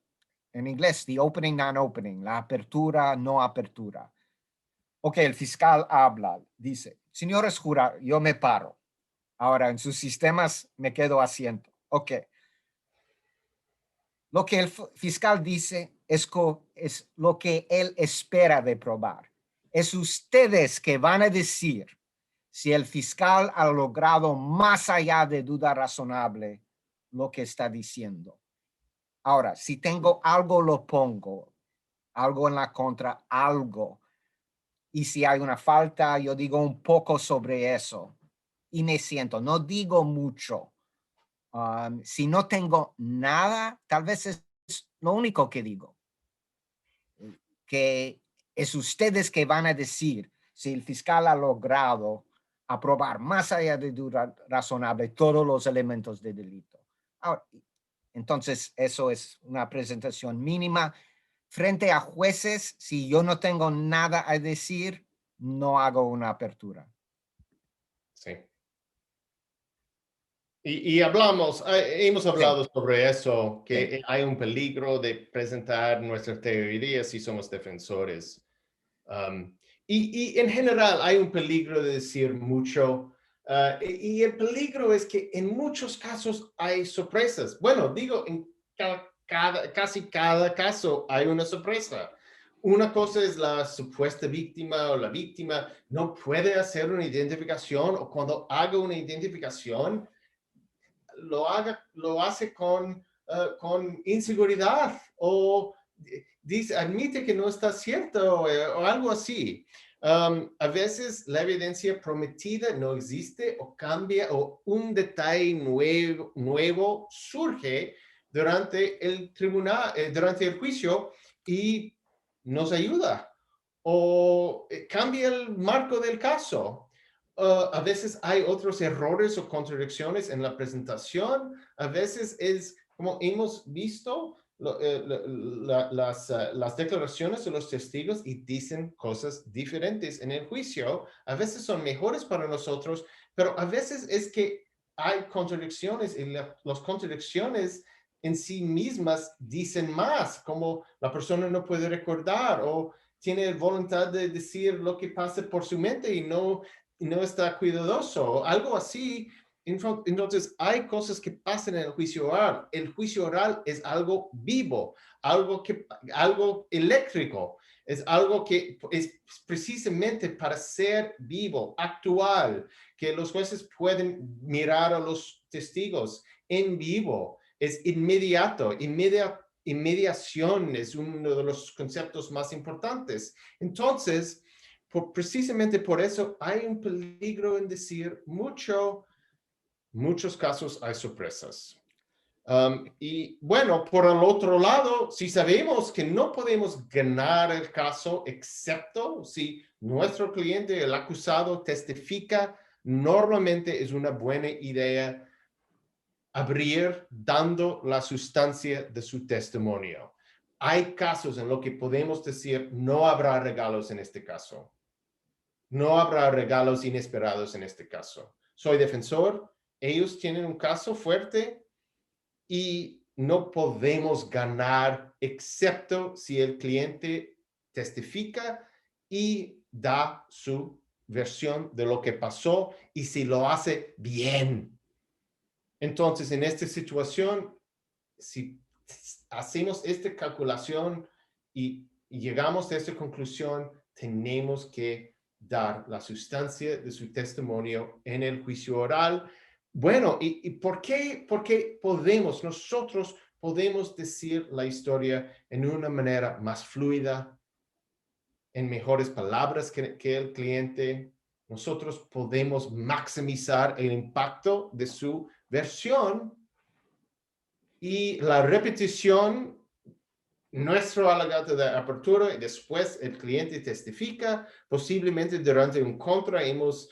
en inglés, the opening, non-opening, la apertura, no apertura. Ok, el fiscal habla, dice, señores jurados, yo me paro. Ahora, en sus sistemas me quedo asiento. Ok. Lo que el fiscal dice es lo que él espera de probar. Es ustedes que van a decir si el fiscal ha logrado más allá de duda razonable lo que está diciendo. Ahora, si tengo algo, lo pongo. Algo en la contra, algo. Y si hay una falta, yo digo un poco sobre eso. Y me siento, no digo mucho. Si no tengo nada, tal vez es lo único que digo. Que es ustedes que van a decir si el fiscal ha logrado aprobar más allá de duda razonable todos los elementos de delito. Ahora, entonces, eso es una presentación mínima. Frente a jueces, si yo no tengo nada a decir, no hago una apertura. Sí. Y hemos hablado sobre eso, que hay un peligro de presentar nuestras teorías si somos defensores. Y en general hay un peligro de decir mucho. Y el peligro es que en muchos casos hay sorpresas. Bueno, digo, en casi cada caso hay una sorpresa. Una cosa es la supuesta víctima o la víctima no puede hacer una identificación, o cuando haga una identificación, lo hace con inseguridad o admite que no está cierto o algo así. A veces la evidencia prometida no existe o cambia, o un detalle nuevo surge durante el tribunal, durante el juicio, y nos ayuda o cambia el marco del caso. A veces hay otros errores o contradicciones en la presentación. A veces es como hemos visto las declaraciones de los testigos y dicen cosas diferentes en el juicio. A veces son mejores para nosotros, pero a veces es que hay contradicciones, y las contradicciones en sí mismas dicen más, como la persona no puede recordar o tiene voluntad de decir lo que pasa por su mente y no está cuidadoso, algo así. Entonces, hay cosas que pasan en el juicio oral. El juicio oral es algo vivo, algo eléctrico, es algo que es precisamente para ser vivo, actual, que los jueces pueden mirar a los testigos en vivo, es inmediato, inmediación es uno de los conceptos más importantes. Entonces, precisamente por eso hay un peligro en decir muchos casos hay sorpresas. Y bueno, por el otro lado, si sabemos que no podemos ganar el caso excepto si nuestro cliente, el acusado, testifica, normalmente es una buena idea abrir dando la sustancia de su testimonio. Hay casos en los que podemos decir no habrá regalos en este caso. No habrá regalos inesperados en este caso. Soy defensor, ellos tienen un caso fuerte y no podemos ganar excepto si el cliente testifica y da su versión de lo que pasó, y si lo hace bien. Entonces, en esta situación, si hacemos esta calculación y llegamos a esta conclusión, tenemos que dar la sustancia de su testimonio en el juicio oral. Bueno, ¿y por qué nosotros podemos decir la historia en una manera más fluida, en mejores palabras que el cliente? Nosotros podemos maximizar el impacto de su versión, y la repetición, nuestro alegato de apertura, y después el cliente testifica. Posiblemente durante un contra hemos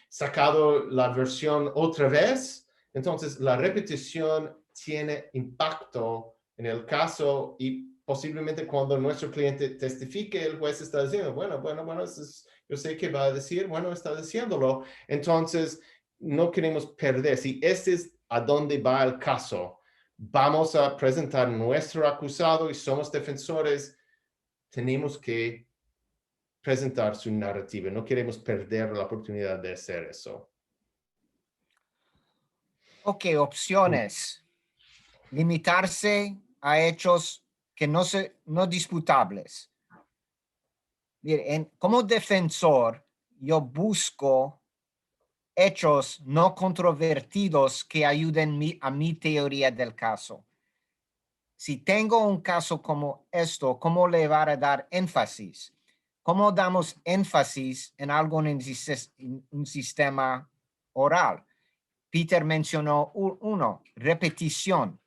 sacado la versión otra vez. Entonces, la repetición tiene impacto en el caso, y posiblemente cuando nuestro cliente testifique, el juez está diciendo, bueno, yo sé que va a decir, bueno, está diciéndolo. Entonces, no queremos perder. Si este es a dónde va el caso, vamos a presentar nuestro acusado y somos defensores, tenemos que presentar su narrativa. No queremos perder la oportunidad de hacer eso. Ok, opciones. Limitarse a hechos que no disputables. Mire, como defensor, yo busco hechos no controvertidos que ayuden a mi teoría del caso. Si tengo un caso como esto, ¿cómo le va a dar énfasis? ¿Cómo damos énfasis en algo en un sistema oral? Peter mencionó uno, repetición.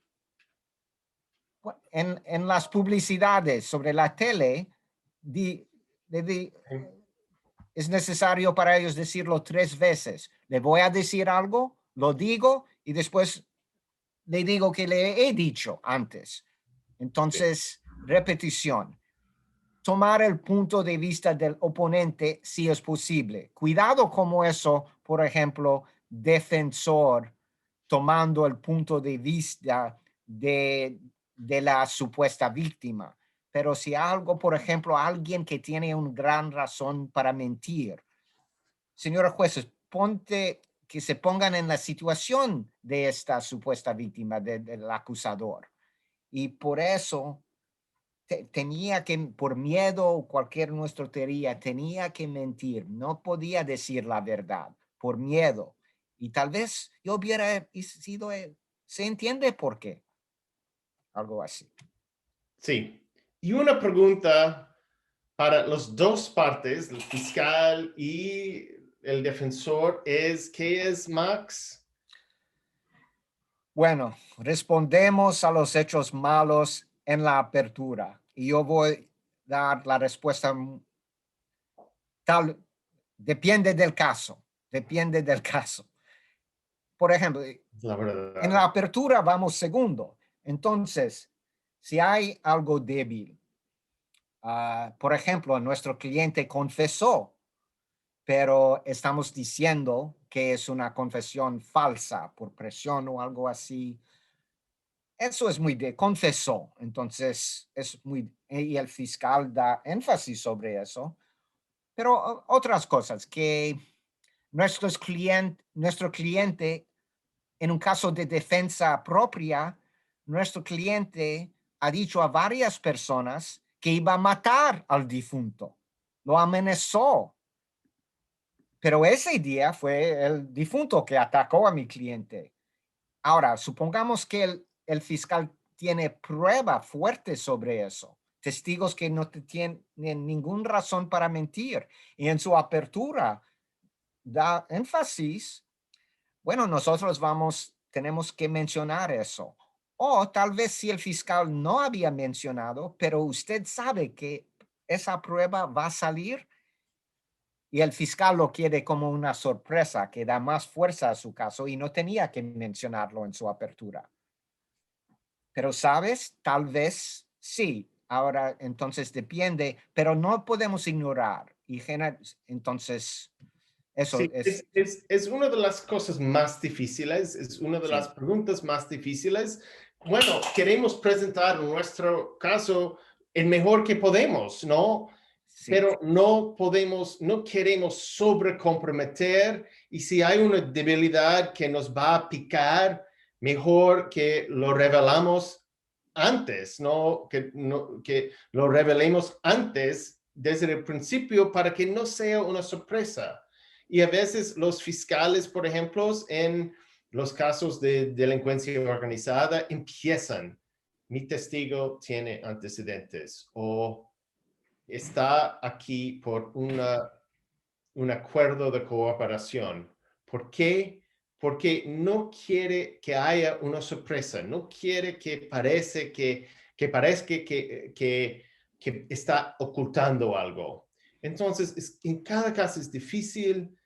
En las publicidades sobre la tele, es necesario para ellos decirlo 3 veces. Le voy a decir algo, lo digo y después le digo que le he dicho antes. Entonces, repetición. Tomar el punto de vista del oponente si es posible. Cuidado como eso, por ejemplo, defensor tomando el punto de vista de la supuesta víctima. Pero si algo, por ejemplo, alguien que tiene una gran razón para mentir, señores jueces, que se pongan en la situación de esta supuesta víctima, del acusador. Y por eso tenía que, por miedo o cualquier nuestra teoría, tenía que mentir. No podía decir la verdad por miedo. Y tal vez yo hubiera sido, ¿se entiende por qué? Algo así. Sí. Y una pregunta para las dos partes, el fiscal y el defensor, es, ¿qué es Max? Bueno, respondemos a los hechos malos en la apertura. Y yo voy a dar la respuesta tal, depende del caso, depende del caso. Por ejemplo, La en la verdad. apertura vamos segundo. Entonces, si hay algo débil, por ejemplo, nuestro cliente confesó, pero estamos diciendo que es una confesión falsa por presión o algo así. Eso es muy de confesó. Entonces, es muy, y el fiscal da énfasis sobre eso. Pero otras cosas que nuestro cliente, en un caso de defensa propia, nuestro cliente ha dicho a varias personas que iba a matar al difunto. Lo amenazó. Pero ese día fue el difunto que atacó a mi cliente. Ahora, supongamos que el fiscal tiene prueba fuerte sobre eso. Testigos que no tienen ninguna razón para mentir. Y en su apertura da énfasis. Bueno, nosotros tenemos que mencionar eso. O tal vez si el fiscal no había mencionado, pero usted sabe que esa prueba va a salir y el fiscal lo quiere como una sorpresa que da más fuerza a su caso y no tenía que mencionarlo en su apertura. Pero, ¿sabes? Tal vez sí. Ahora, entonces depende, pero no podemos ignorar. Y entonces, eso Sí, es, es una de las cosas más difíciles, es una de las sí, preguntas más difíciles. Bueno, queremos presentar nuestro caso el mejor que podemos, ¿no? sí. Pero no podemos, no queremos sobrecomprometer y si hay una debilidad que nos va a picar, mejor que lo revelamos antes, ¿no? Que lo revelemos antes desde el principio para que no sea una sorpresa. Y a veces los fiscales, por ejemplo, en los casos de delincuencia organizada, empiezan, mi testigo tiene antecedentes o está aquí por un acuerdo de cooperación. ¿Por qué? Porque no quiere que haya una sorpresa, no quiere que parezca que está ocultando algo. Entonces, en cada caso es difícil.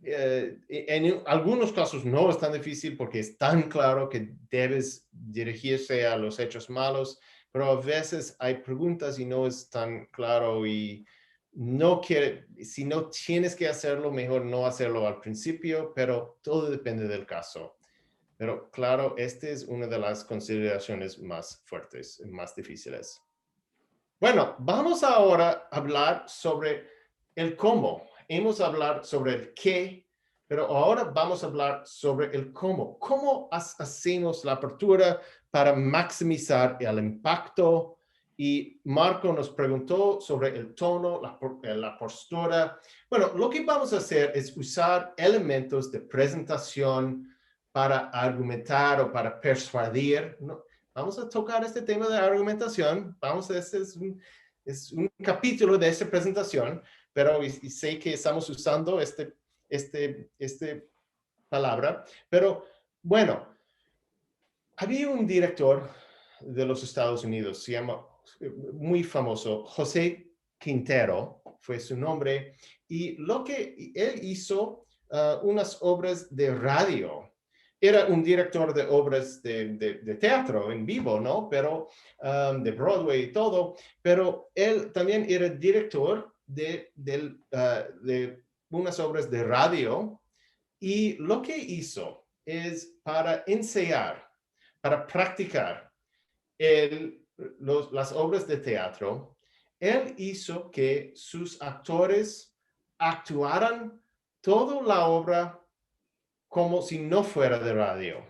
En algunos casos no es tan difícil porque es tan claro que debes dirigirse a los hechos malos, pero a veces hay preguntas y no es tan claro y no quiere, si no tienes que hacerlo, mejor no hacerlo al principio, pero todo depende del caso. Pero claro, esta es una de las consideraciones más fuertes, más difíciles. Bueno, vamos ahora a hablar sobre el cómo. Hemos hablado sobre el qué, pero ahora vamos a hablar sobre el cómo. ¿Cómo hacemos la apertura para maximizar el impacto? Y Marco nos preguntó sobre el tono, la postura. Bueno, lo que vamos a hacer es usar elementos de presentación para argumentar o para persuadir, ¿no? Vamos a tocar este tema de argumentación. Este es un capítulo de esta presentación, pero y sé que estamos usando este palabra. Pero bueno, había un director de los Estados Unidos, se llama muy famoso, José Quintero, fue su nombre, y lo que él hizo, unas obras de radio. Era un director de obras de teatro en vivo, ¿no? Pero de Broadway y todo, pero él también era director de unas obras de radio y lo que hizo es para ensayar, para practicar las obras de teatro, él hizo que sus actores actuaran toda la obra como si no fuera de radio,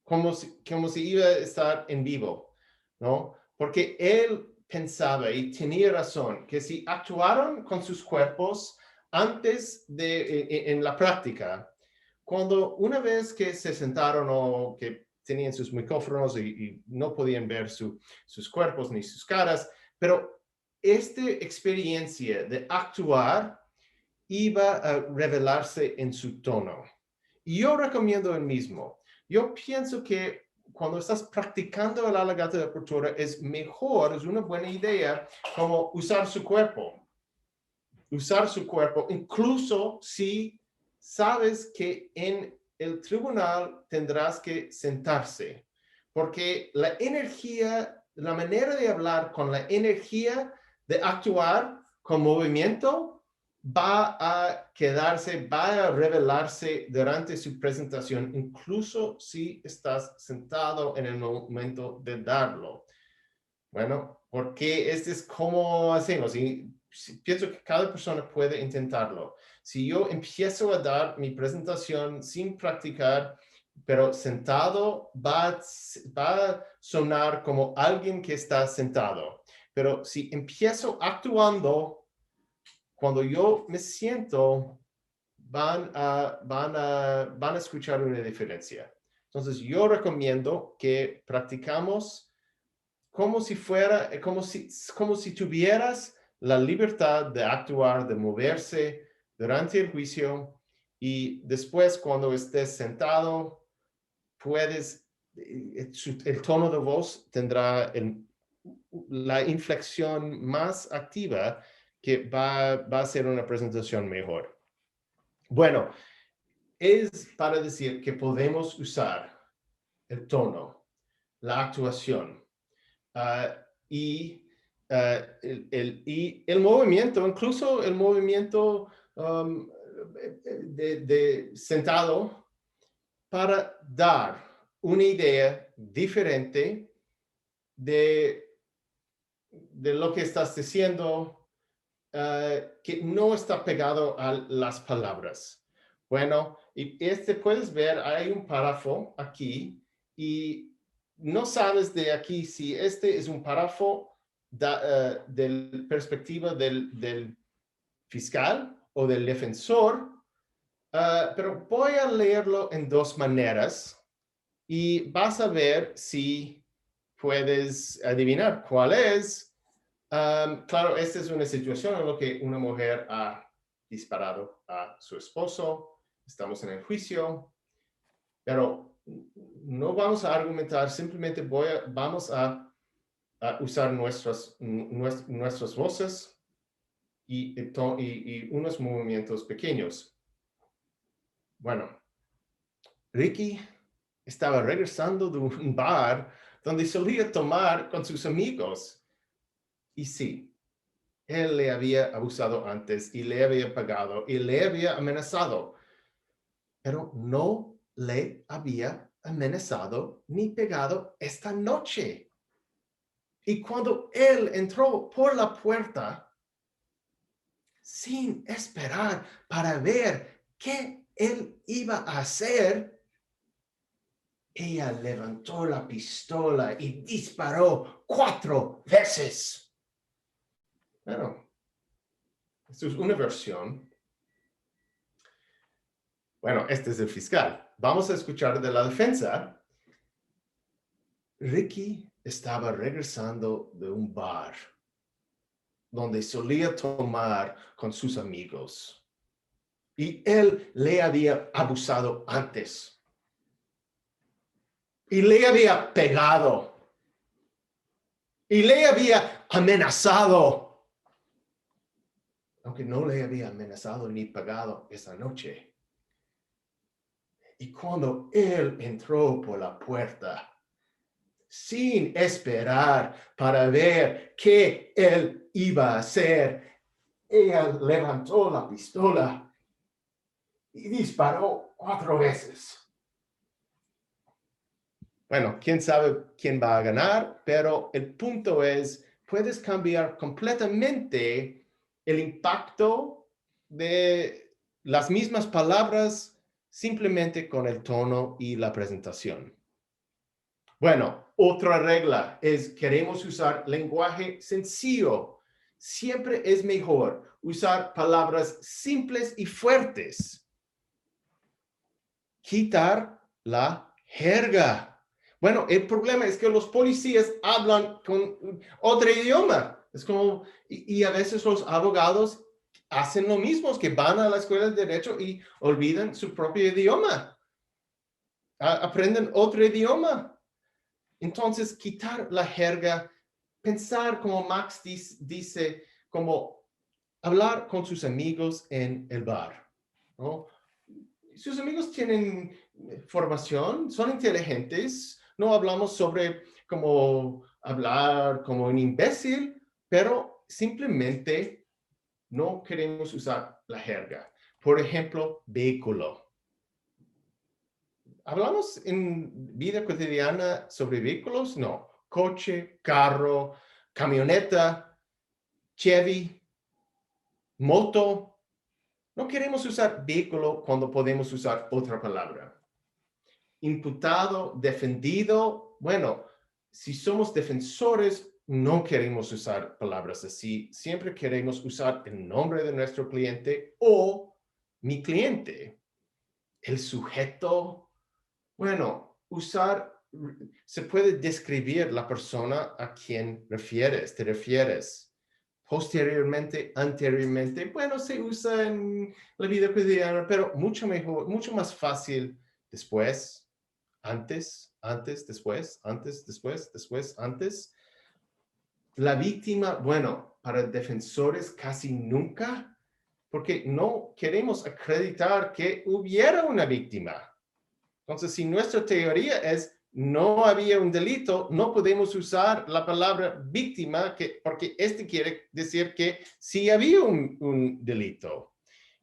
como si iba a estar en vivo. ¿no? Porque él pensaba y tenía razón que si actuaron con sus cuerpos antes en la práctica, cuando una vez que se sentaron o que tenían sus micrófonos y no podían ver sus cuerpos ni sus caras, pero esta experiencia de actuar iba a revelarse en su tono. Y yo recomiendo el mismo. Yo pienso que cuando estás practicando el alegato de apertura es mejor, es una buena idea como usar su cuerpo. Usar su cuerpo, incluso si sabes que en el tribunal tendrás que sentarse, porque la energía, la manera de hablar con la energía de actuar con movimiento va a quedarse, va a revelarse durante su presentación, incluso si estás sentado en el momento de darlo. Bueno, porque este es como hacemos y pienso que cada persona puede intentarlo. Si yo empiezo a dar mi presentación sin practicar, pero sentado, va a sonar como alguien que está sentado. Pero si empiezo actuando, cuando yo me siento, van a escuchar una diferencia. Entonces, yo recomiendo que practicamos como si fuera, como si tuvieras la libertad de actuar, de moverse durante el juicio y después cuando estés sentado, puedes, el tono de voz tendrá la inflexión más activa que va a hacer una presentación mejor. Bueno, es para decir que podemos usar el tono, la actuación, y el movimiento, incluso el movimiento de sentado para dar una idea diferente de lo que estás diciendo, que no está pegado a las palabras. Bueno, y puedes ver, hay un párrafo aquí y no sabes de aquí si este es un párrafo de la perspectiva del fiscal o del defensor, pero voy a leerlo en dos maneras y vas a ver si puedes adivinar cuál es. Claro, esta es una situación en la que una mujer ha disparado a su esposo, estamos en el juicio, pero no vamos a argumentar, simplemente vamos a usar nuestras voces y unos movimientos pequeños. Bueno, Ricky estaba regresando de un bar donde solía tomar con sus amigos. Y sí, él le había abusado antes y le había pagado y le había amenazado, pero no le había amenazado ni pegado esta noche. Y cuando él entró por la puerta, sin esperar para ver qué él iba a hacer, ella levantó la pistola y disparó 4 veces. Bueno, esto es una versión. Bueno, este es el fiscal. Vamos a escuchar de la defensa. Ricky estaba regresando de un bar donde solía tomar con sus amigos. Y él le había abusado antes. Y le había pegado. Y le había amenazado. Aunque no le había amenazado ni pagado esa noche. Y cuando él entró por la puerta, sin esperar para ver qué él iba a hacer, ella levantó la pistola y disparó 4 veces. Bueno, quién sabe quién va a ganar, pero el punto es, puedes cambiar completamente el impacto de las mismas palabras simplemente con el tono y la presentación. Bueno, otra regla es queremos usar lenguaje sencillo. Siempre es mejor usar palabras simples y fuertes. Quitar la jerga. Bueno, el problema es que los policías hablan con otro idioma. Es como, y a veces los abogados hacen lo mismo, que van a la escuela de derecho y olvidan su propio idioma. Aprenden otro idioma. Entonces, quitar la jerga, pensar como Max dice, como hablar con sus amigos en el bar, ¿no? Sus amigos tienen formación, son inteligentes, no hablamos sobre cómo hablar como un imbécil, pero simplemente no queremos usar la jerga. Por ejemplo, vehículo. ¿Hablamos en vida cotidiana sobre vehículos? No. Coche, carro, camioneta, Chevy, moto. No queremos usar vehículo cuando podemos usar otra palabra. Imputado, defendido. Bueno, si somos defensores, no queremos usar palabras así. Siempre queremos usar el nombre de nuestro cliente o mi cliente. El sujeto. Bueno, se puede describir la persona a quien te refieres. Posteriormente, anteriormente, bueno, se usa en la vida cotidiana, pero mucho mejor, mucho más fácil después, antes, después, antes, después, antes. La víctima, bueno, para defensores casi nunca, porque no queremos acreditar que hubiera una víctima. Entonces, si nuestra teoría es no había un delito, no podemos usar la palabra víctima porque quiere decir que sí había un delito.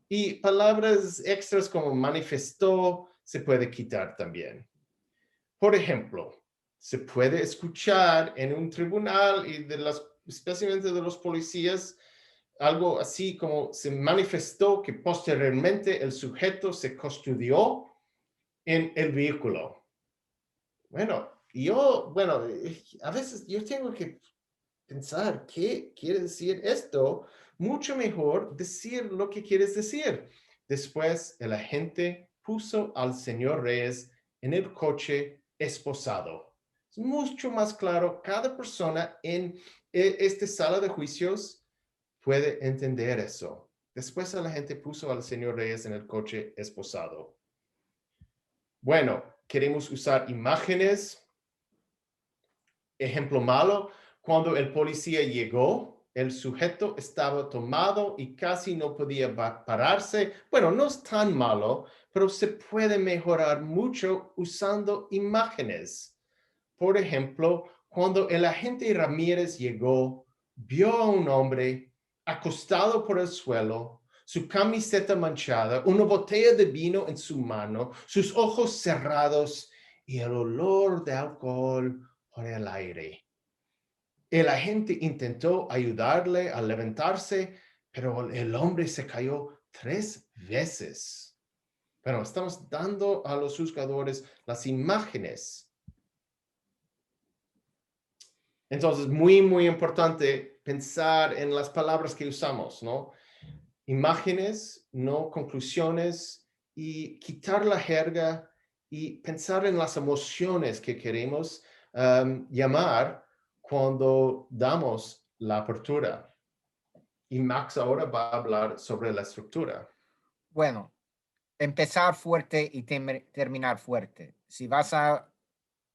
Y palabras extras como manifestó se puede quitar también. Por ejemplo, se puede escuchar en un tribunal y especialmente de los policías, algo así como se manifestó que posteriormente el sujeto se custodió en el vehículo. Bueno, a veces yo tengo que pensar qué quiere decir esto. Mucho mejor decir lo que quieres decir. Después, el agente puso al señor Reyes en el coche esposado. Es mucho más claro. Cada persona en esta sala de juicios puede entender eso. Después, el agente puso al señor Reyes en el coche esposado. Bueno, queremos usar imágenes. Ejemplo malo, cuando el policía llegó, el sujeto estaba tomado y casi no podía pararse. Bueno, no es tan malo, pero se puede mejorar mucho usando imágenes. Por ejemplo, cuando el agente Ramírez llegó, vio a un hombre acostado por el suelo, su camiseta manchada, una botella de vino en su mano, sus ojos cerrados y el olor de alcohol por el aire. El agente intentó ayudarle a levantarse, pero el hombre se cayó 3 veces. Bueno, estamos dando a los juzgadores las imágenes. Entonces, muy, muy importante pensar en las palabras que usamos, ¿no? Imágenes, no conclusiones, y quitar la jerga y pensar en las emociones que queremos llamar cuando damos la apertura. Y Max ahora va a hablar sobre la estructura. Bueno, empezar fuerte y terminar fuerte. Si vas a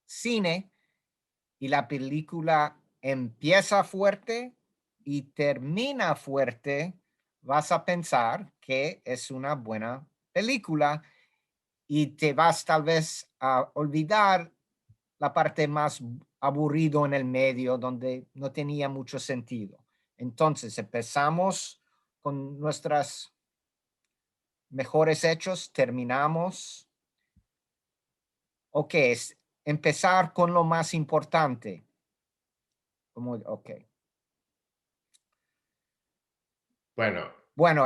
cine y la película empieza fuerte y termina fuerte, vas a pensar que es una buena película y te vas tal vez a olvidar la parte más aburrido en el medio, donde no tenía mucho sentido. Entonces empezamos con nuestras mejores hechos, terminamos. Ok, es empezar con lo más importante. Ok. Bueno, Bueno,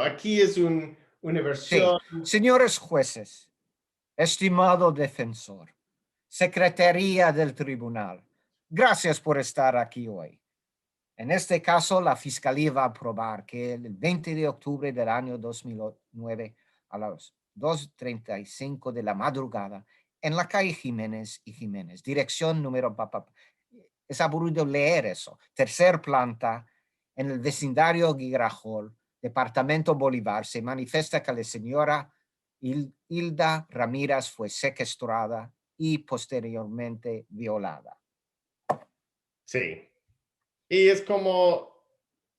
aquí es una sí. versión. Señores jueces, Estimado defensor, Secretaría del Tribunal, gracias por estar aquí hoy. En este caso, la Fiscalía va a probar que el 20 de octubre del año 2009, a las 2:35 de la madrugada, en la calle Jiménez y Jiménez, dirección número... Es aburrido leer eso. Tercer planta, en el vecindario Guirajol, departamento Bolívar, se manifiesta que la señora Hilda Ramírez fue secuestrada y posteriormente violada. Sí. Y es como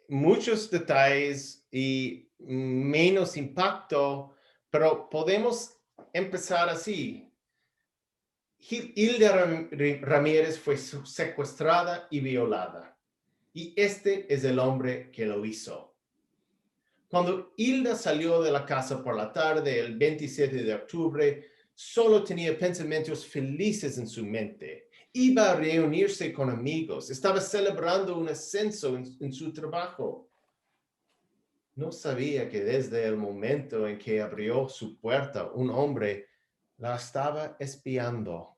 muchos detalles y menos impacto, pero podemos empezar así. Hilda Ramírez fue secuestrada y violada. Y este es el hombre que lo hizo. Cuando Hilda salió de la casa por la tarde, el 27 de octubre, solo tenía pensamientos felices en su mente. Iba a reunirse con amigos. Estaba celebrando un ascenso en su trabajo. No sabía que desde el momento en que abrió su puerta, un hombre la estaba espiando.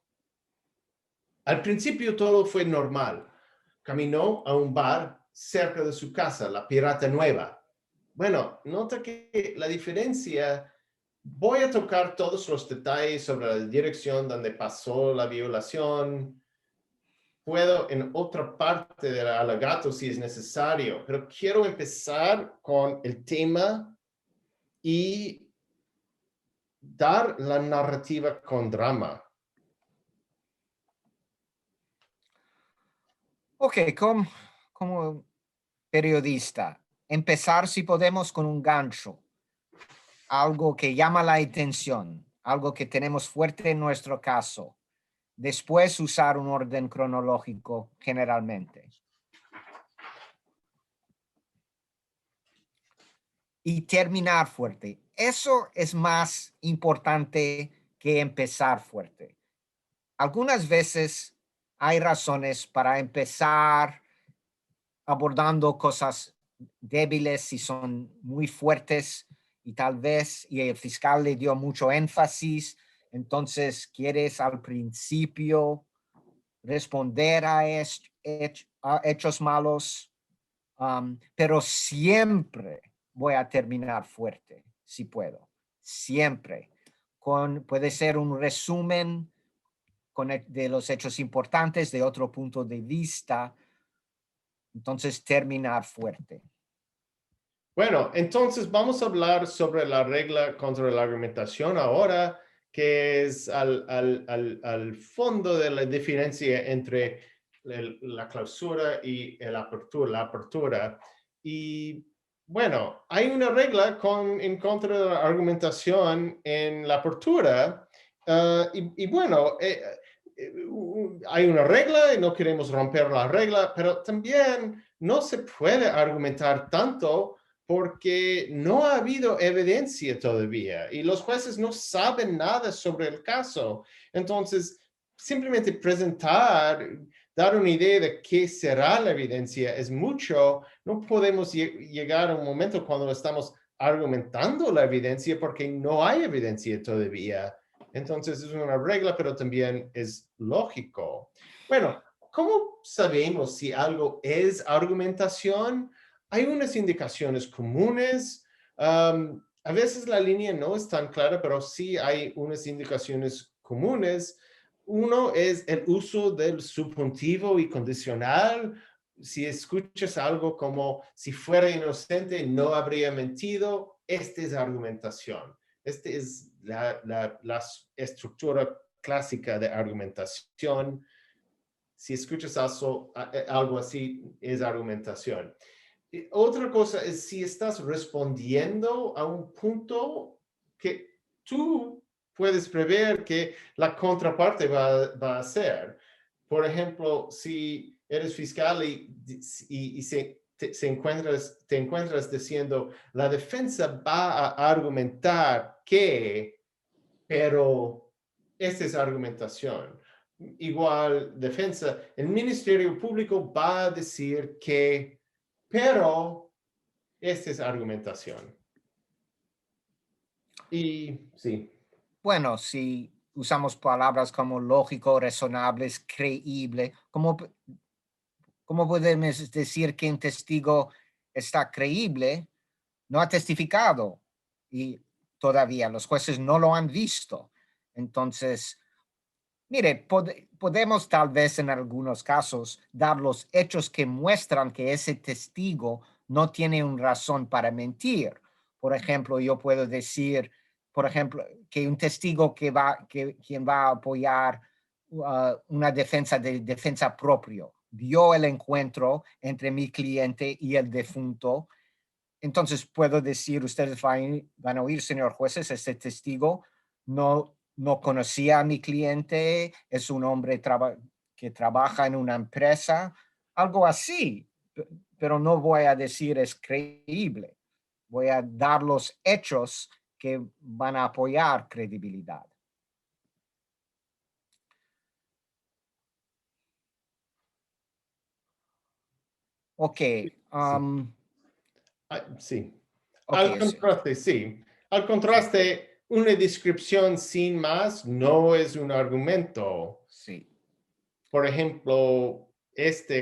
Al principio todo fue normal. Caminó a un bar cerca de su casa, la Pirata Nueva. Bueno, nota que la diferencia, voy a tocar todos los detalles sobre la dirección donde pasó la violación. Puedo en otra parte del alegato si es necesario, pero quiero empezar con el tema y dar la narrativa con drama. Ok, como periodista, empezar si podemos con un gancho, algo que llama la atención, algo que tenemos fuerte en nuestro caso. Después usar un orden cronológico generalmente. Y terminar fuerte. Eso es más importante que empezar fuerte. Algunas veces hay razones para empezar abordando cosas débiles si son muy fuertes y tal vez, y el fiscal le dio mucho énfasis, entonces quieres al principio responder a hechos malos, pero siempre voy a terminar fuerte, si puedo, siempre. Puede ser un resumen de los hechos importantes de otro punto de vista, entonces terminar fuerte. Bueno, entonces vamos a hablar sobre la regla contra la argumentación ahora, que es al fondo de la diferencia entre la clausura y la apertura. Y bueno, hay una regla en contra de la argumentación en la apertura. Y bueno, hay una regla y no queremos romper la regla, pero también no se puede argumentar tanto porque no ha habido evidencia todavía y los jueces no saben nada sobre el caso. Entonces, simplemente presentar, dar una idea de qué será la evidencia es mucho. No podemos llegar a un momento cuando estamos argumentando la evidencia porque no hay evidencia todavía. Entonces, es una regla, pero también es lógico. Bueno, ¿cómo sabemos si algo es argumentación? Hay unas indicaciones comunes. A veces la línea no es tan clara, pero sí hay unas indicaciones comunes. Uno es el uso del subjuntivo y condicional. Si escuchas algo como si fuera inocente, no habría mentido, esta es argumentación. Esta es la estructura clásica de argumentación. Si escuchas algo así, es argumentación. Otra cosa es si estás respondiendo a un punto que tú puedes prever que la contraparte va a hacer. Por ejemplo, si eres fiscal y te encuentras diciendo la defensa va a argumentar que, pero esta es argumentación. Igual defensa, el Ministerio Público va a decir que, pero esta es argumentación. Y sí. Bueno, si usamos palabras como lógico, razonables, creíble, ¿cómo podemos decir que un testigo está creíble? No ha testificado y todavía los jueces no lo han visto. Entonces, mire, podemos tal vez en algunos casos dar los hechos que muestran que ese testigo no tiene una razón para mentir. Por ejemplo, yo puedo decir, por ejemplo, que un testigo quien va a apoyar una defensa propio, vio el encuentro entre mi cliente y el defunto. Entonces puedo decir, ustedes van a oír, señor jueces, este testigo no conocía a mi cliente, es un hombre que trabaja en una empresa, algo así, pero no voy a decir es creíble. Voy a dar los hechos que van a apoyar credibilidad. Ok. Sí. Ok, Al contraste, sí. Al contraste, una descripción sin más no es un argumento. sí. Por ejemplo,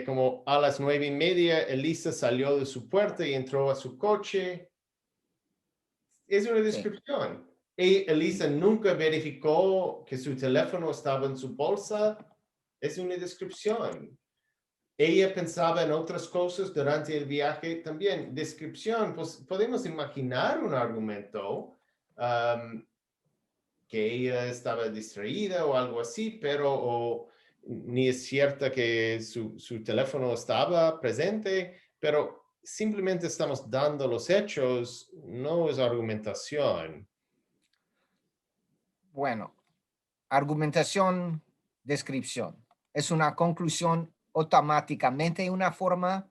como a las 9:30, Elisa salió de su puerta y entró a su coche. Es una Sí. descripción. Elisa nunca verificó que su teléfono estaba en su bolsa. Es una descripción. Ella pensaba en otras cosas durante el viaje también. Descripción, pues podemos imaginar un argumento que ella estaba distraída o algo así, pero ni es cierta que su teléfono estaba presente, pero simplemente estamos dando los hechos, no es argumentación. Bueno, argumentación, descripción. Es una conclusión automáticamente una forma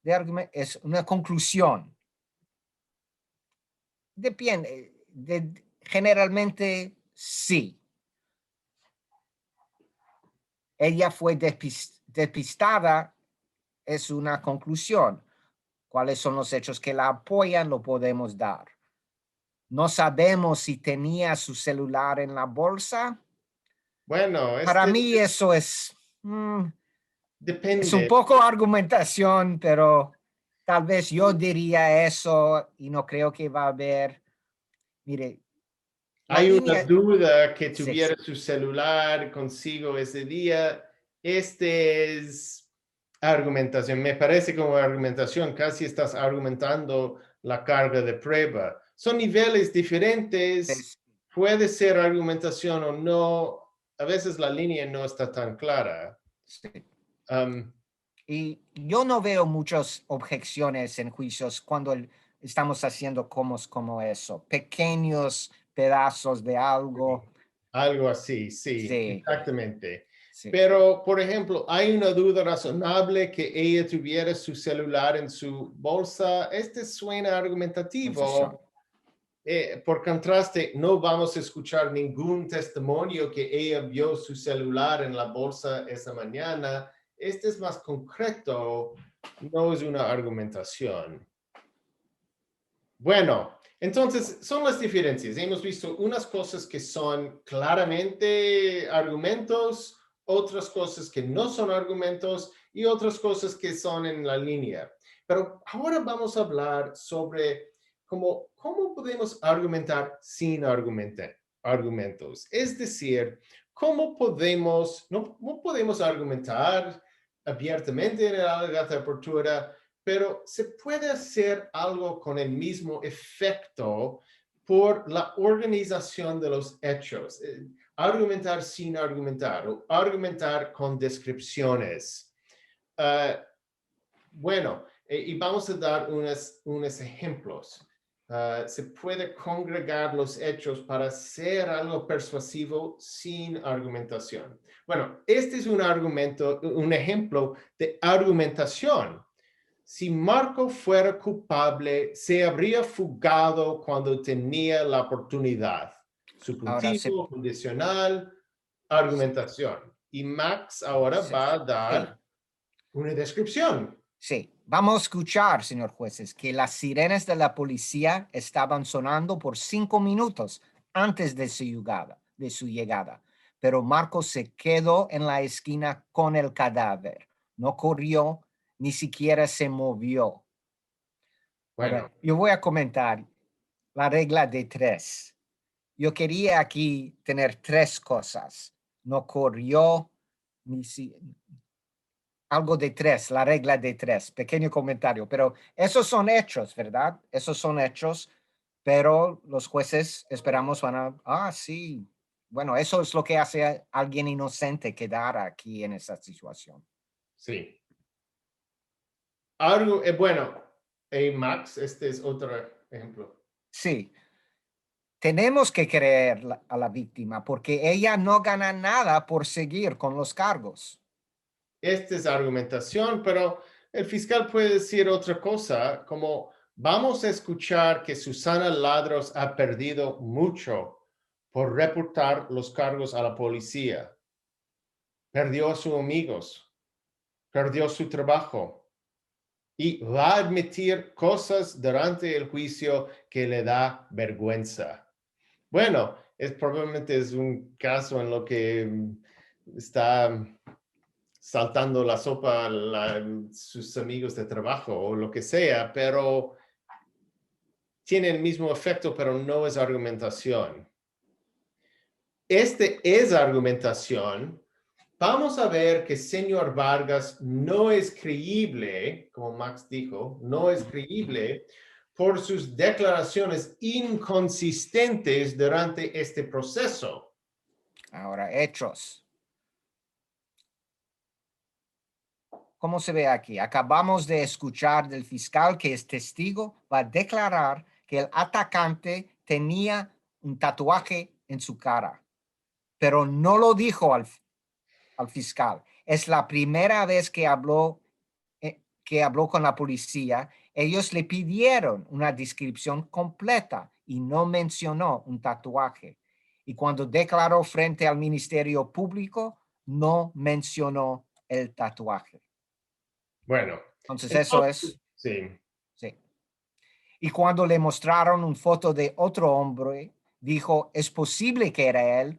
de argumento, es una conclusión. Depende, generalmente sí. Ella fue despistada, es una conclusión. ¿Cuáles son los hechos que la apoyan? Lo podemos dar. No sabemos si tenía su celular en la bolsa. Bueno, Para mí eso es un depende. poco argumentación, pero tal vez yo diría eso y no creo que va a haber, mire, la Hay una línea, duda que sí, tuviera su celular consigo ese día. Este es argumentación. Me parece como argumentación. Casi estás argumentando la carga de prueba. Son niveles diferentes. sí, Puede ser argumentación o no. A veces la línea no está tan clara. sí. Um, Y yo no veo muchas objeciones en juicios cuando estamos haciendo como eso, pequeños pedazos de algo. Algo así, sí, Sí, exactamente. sí. Pero, por ejemplo, hay una duda razonable que ella tuviera su celular en su bolsa. Este suena Concesión. argumentativo. Por contraste, no vamos a escuchar ningún testimonio que ella vio su celular en la bolsa esa mañana. Este es más concreto, no es una argumentación. Bueno, entonces son las diferencias. Hemos visto unas cosas que son claramente argumentos, otras cosas que no son argumentos y otras cosas que son en la línea. Pero ahora vamos a hablar sobre cómo podemos argumentar sin argumentos. Es decir, no podemos argumentar abiertamente en la alegato de apertura, pero se puede hacer algo con el mismo efecto por la organización de los hechos. Argumentar sin argumentar o argumentar con descripciones. Bueno, y vamos a dar unos ejemplos. Se puede congregar los hechos para hacer algo persuasivo sin argumentación. Bueno, este es un ejemplo de argumentación. Si Marco fuera culpable, se habría fugado cuando tenía la oportunidad. Ahora Subjuntivo, condicional, argumentación. Y Max ahora va a sí, dar una descripción. sí. Vamos a escuchar, señor jueces, que las sirenas de la policía estaban sonando por 5 minutos antes de su llegada. Pero Marcos se quedó en la esquina con el cadáver. No corrió, ni siquiera se movió. Bueno, Ahora, yo voy a comentar la regla de 3. Yo quería aquí tener 3 cosas. No corrió, ni si... Algo de 3, la regla de 3, pequeño comentario, pero esos son hechos, ¿verdad? Esos son hechos, pero los jueces esperamos van a, sí, bueno, eso es lo que hace a alguien inocente quedar aquí en esa situación. sí. Algo, bueno, Max, este es otro ejemplo. Sí, tenemos que creer a la víctima porque ella no gana nada por seguir con los cargos. Esta es argumentación, pero el fiscal puede decir otra cosa, como vamos a escuchar que Susana Ladros ha perdido mucho por reportar los cargos a la policía. Perdió a sus amigos, perdió su trabajo y va a admitir cosas durante el juicio que le da vergüenza. Bueno, probablemente es un caso en lo que está saltando la sopa a sus amigos de trabajo o lo que sea, pero tiene el mismo efecto, pero no es argumentación. Este es argumentación. Vamos a ver que señor Vargas no es creíble, como Max dijo, no es creíble por sus declaraciones inconsistentes durante este proceso. Ahora, hechos. ¿Cómo se ve aquí? Acabamos de escuchar del fiscal que es testigo, va a declarar que el atacante tenía un tatuaje en su cara, pero no lo dijo al fiscal. Es la primera vez que habló con la policía. Ellos le pidieron una descripción completa y no mencionó un tatuaje. Y cuando declaró frente al Ministerio Público, no mencionó el tatuaje. Bueno, Entonces eso es, sí. sí. Y cuando le mostraron una foto de otro hombre, dijo, es posible que era él,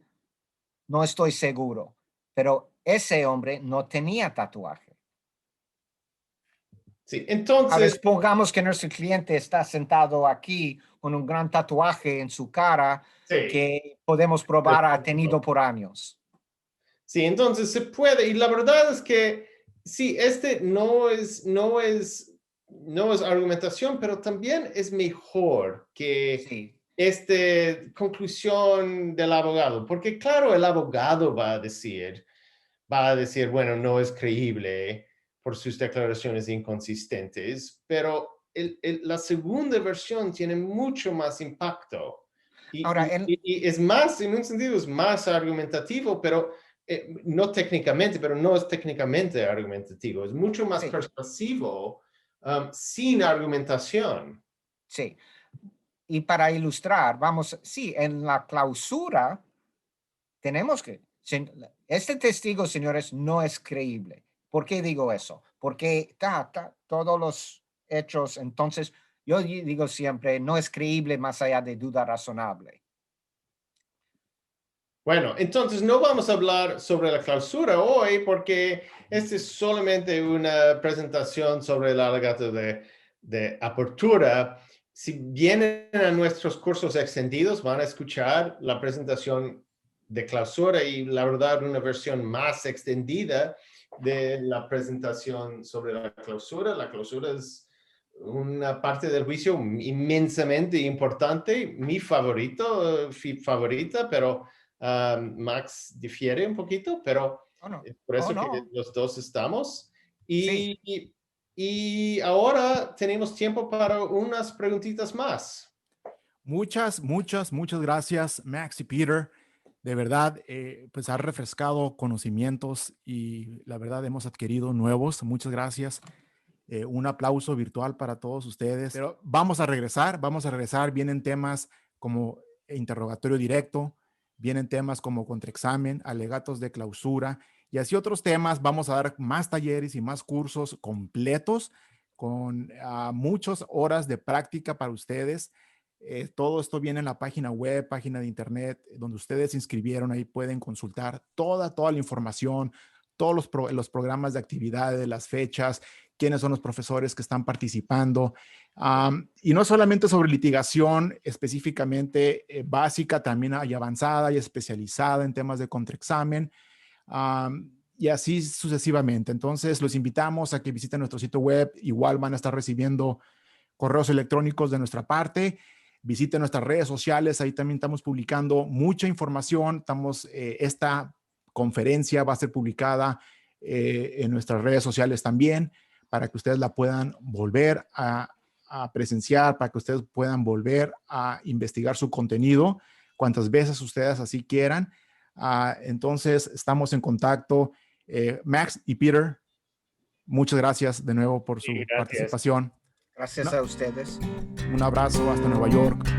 no estoy seguro, pero ese hombre no tenía tatuaje. Sí, A entonces, ver, supongamos que nuestro cliente está sentado aquí con un gran tatuaje en su cara sí. que podemos probar ha tenido por años. Sí, entonces se puede, y la verdad es que sí, este no es argumentación, pero también es mejor que Sí, esta conclusión del abogado, porque claro, el abogado va a decir, bueno, no es creíble por sus declaraciones inconsistentes, pero la segunda versión tiene mucho más impacto. ahora, Y es más, en un sentido, es más argumentativo, pero no técnicamente, pero no es técnicamente argumentativo. Es mucho más sí, persuasivo sin argumentación. sí. Y para ilustrar, vamos, sí, en la clausura tenemos que, este testigo, señores, no es creíble. ¿Por qué digo eso? Porque todos los hechos, entonces, yo digo siempre, no es creíble más allá de duda razonable. Bueno, entonces no vamos a hablar sobre la clausura hoy porque esta es solamente una presentación sobre el alegato de apertura. Si vienen a nuestros cursos extendidos, van a escuchar la presentación de clausura y la verdad una versión más extendida de la presentación sobre la clausura. La clausura es una parte del juicio inmensamente importante, mi favorita, pero Max difiere un poquito, pero Oh, no. es por Oh, eso que no. los dos estamos. Sí. Y ahora tenemos tiempo para unas preguntitas más. Muchas gracias, Max y Peter. De verdad, pues ha refrescado conocimientos y la verdad hemos adquirido nuevos. Muchas gracias. Un aplauso virtual para todos ustedes. Pero vamos a regresar. Vienen temas como interrogatorio directo, vienen temas como contraexamen, alegatos de clausura y así otros temas. Vamos a dar más talleres y más cursos completos con muchas horas de práctica para ustedes. Todo esto viene en la página web, página de internet, donde ustedes se inscribieron. Ahí pueden consultar toda la información, todos los programas de actividades, las fechas, quiénes son los profesores que están participando. Y no solamente sobre litigación específicamente básica, también hay avanzada y especializada en temas de contraexamen. Y así sucesivamente. Entonces, los invitamos a que visiten nuestro sitio web. Igual van a estar recibiendo correos electrónicos de nuestra parte. Visiten nuestras redes sociales. Ahí también estamos publicando mucha información. Esta conferencia va a ser publicada en nuestras redes sociales también, para que ustedes la puedan volver a presenciar, para que ustedes puedan volver a investigar su contenido cuantas veces ustedes así quieran. Entonces, estamos en contacto. Max y Peter, muchas gracias de nuevo por su participación. Gracias a ustedes. Un abrazo hasta Nueva York.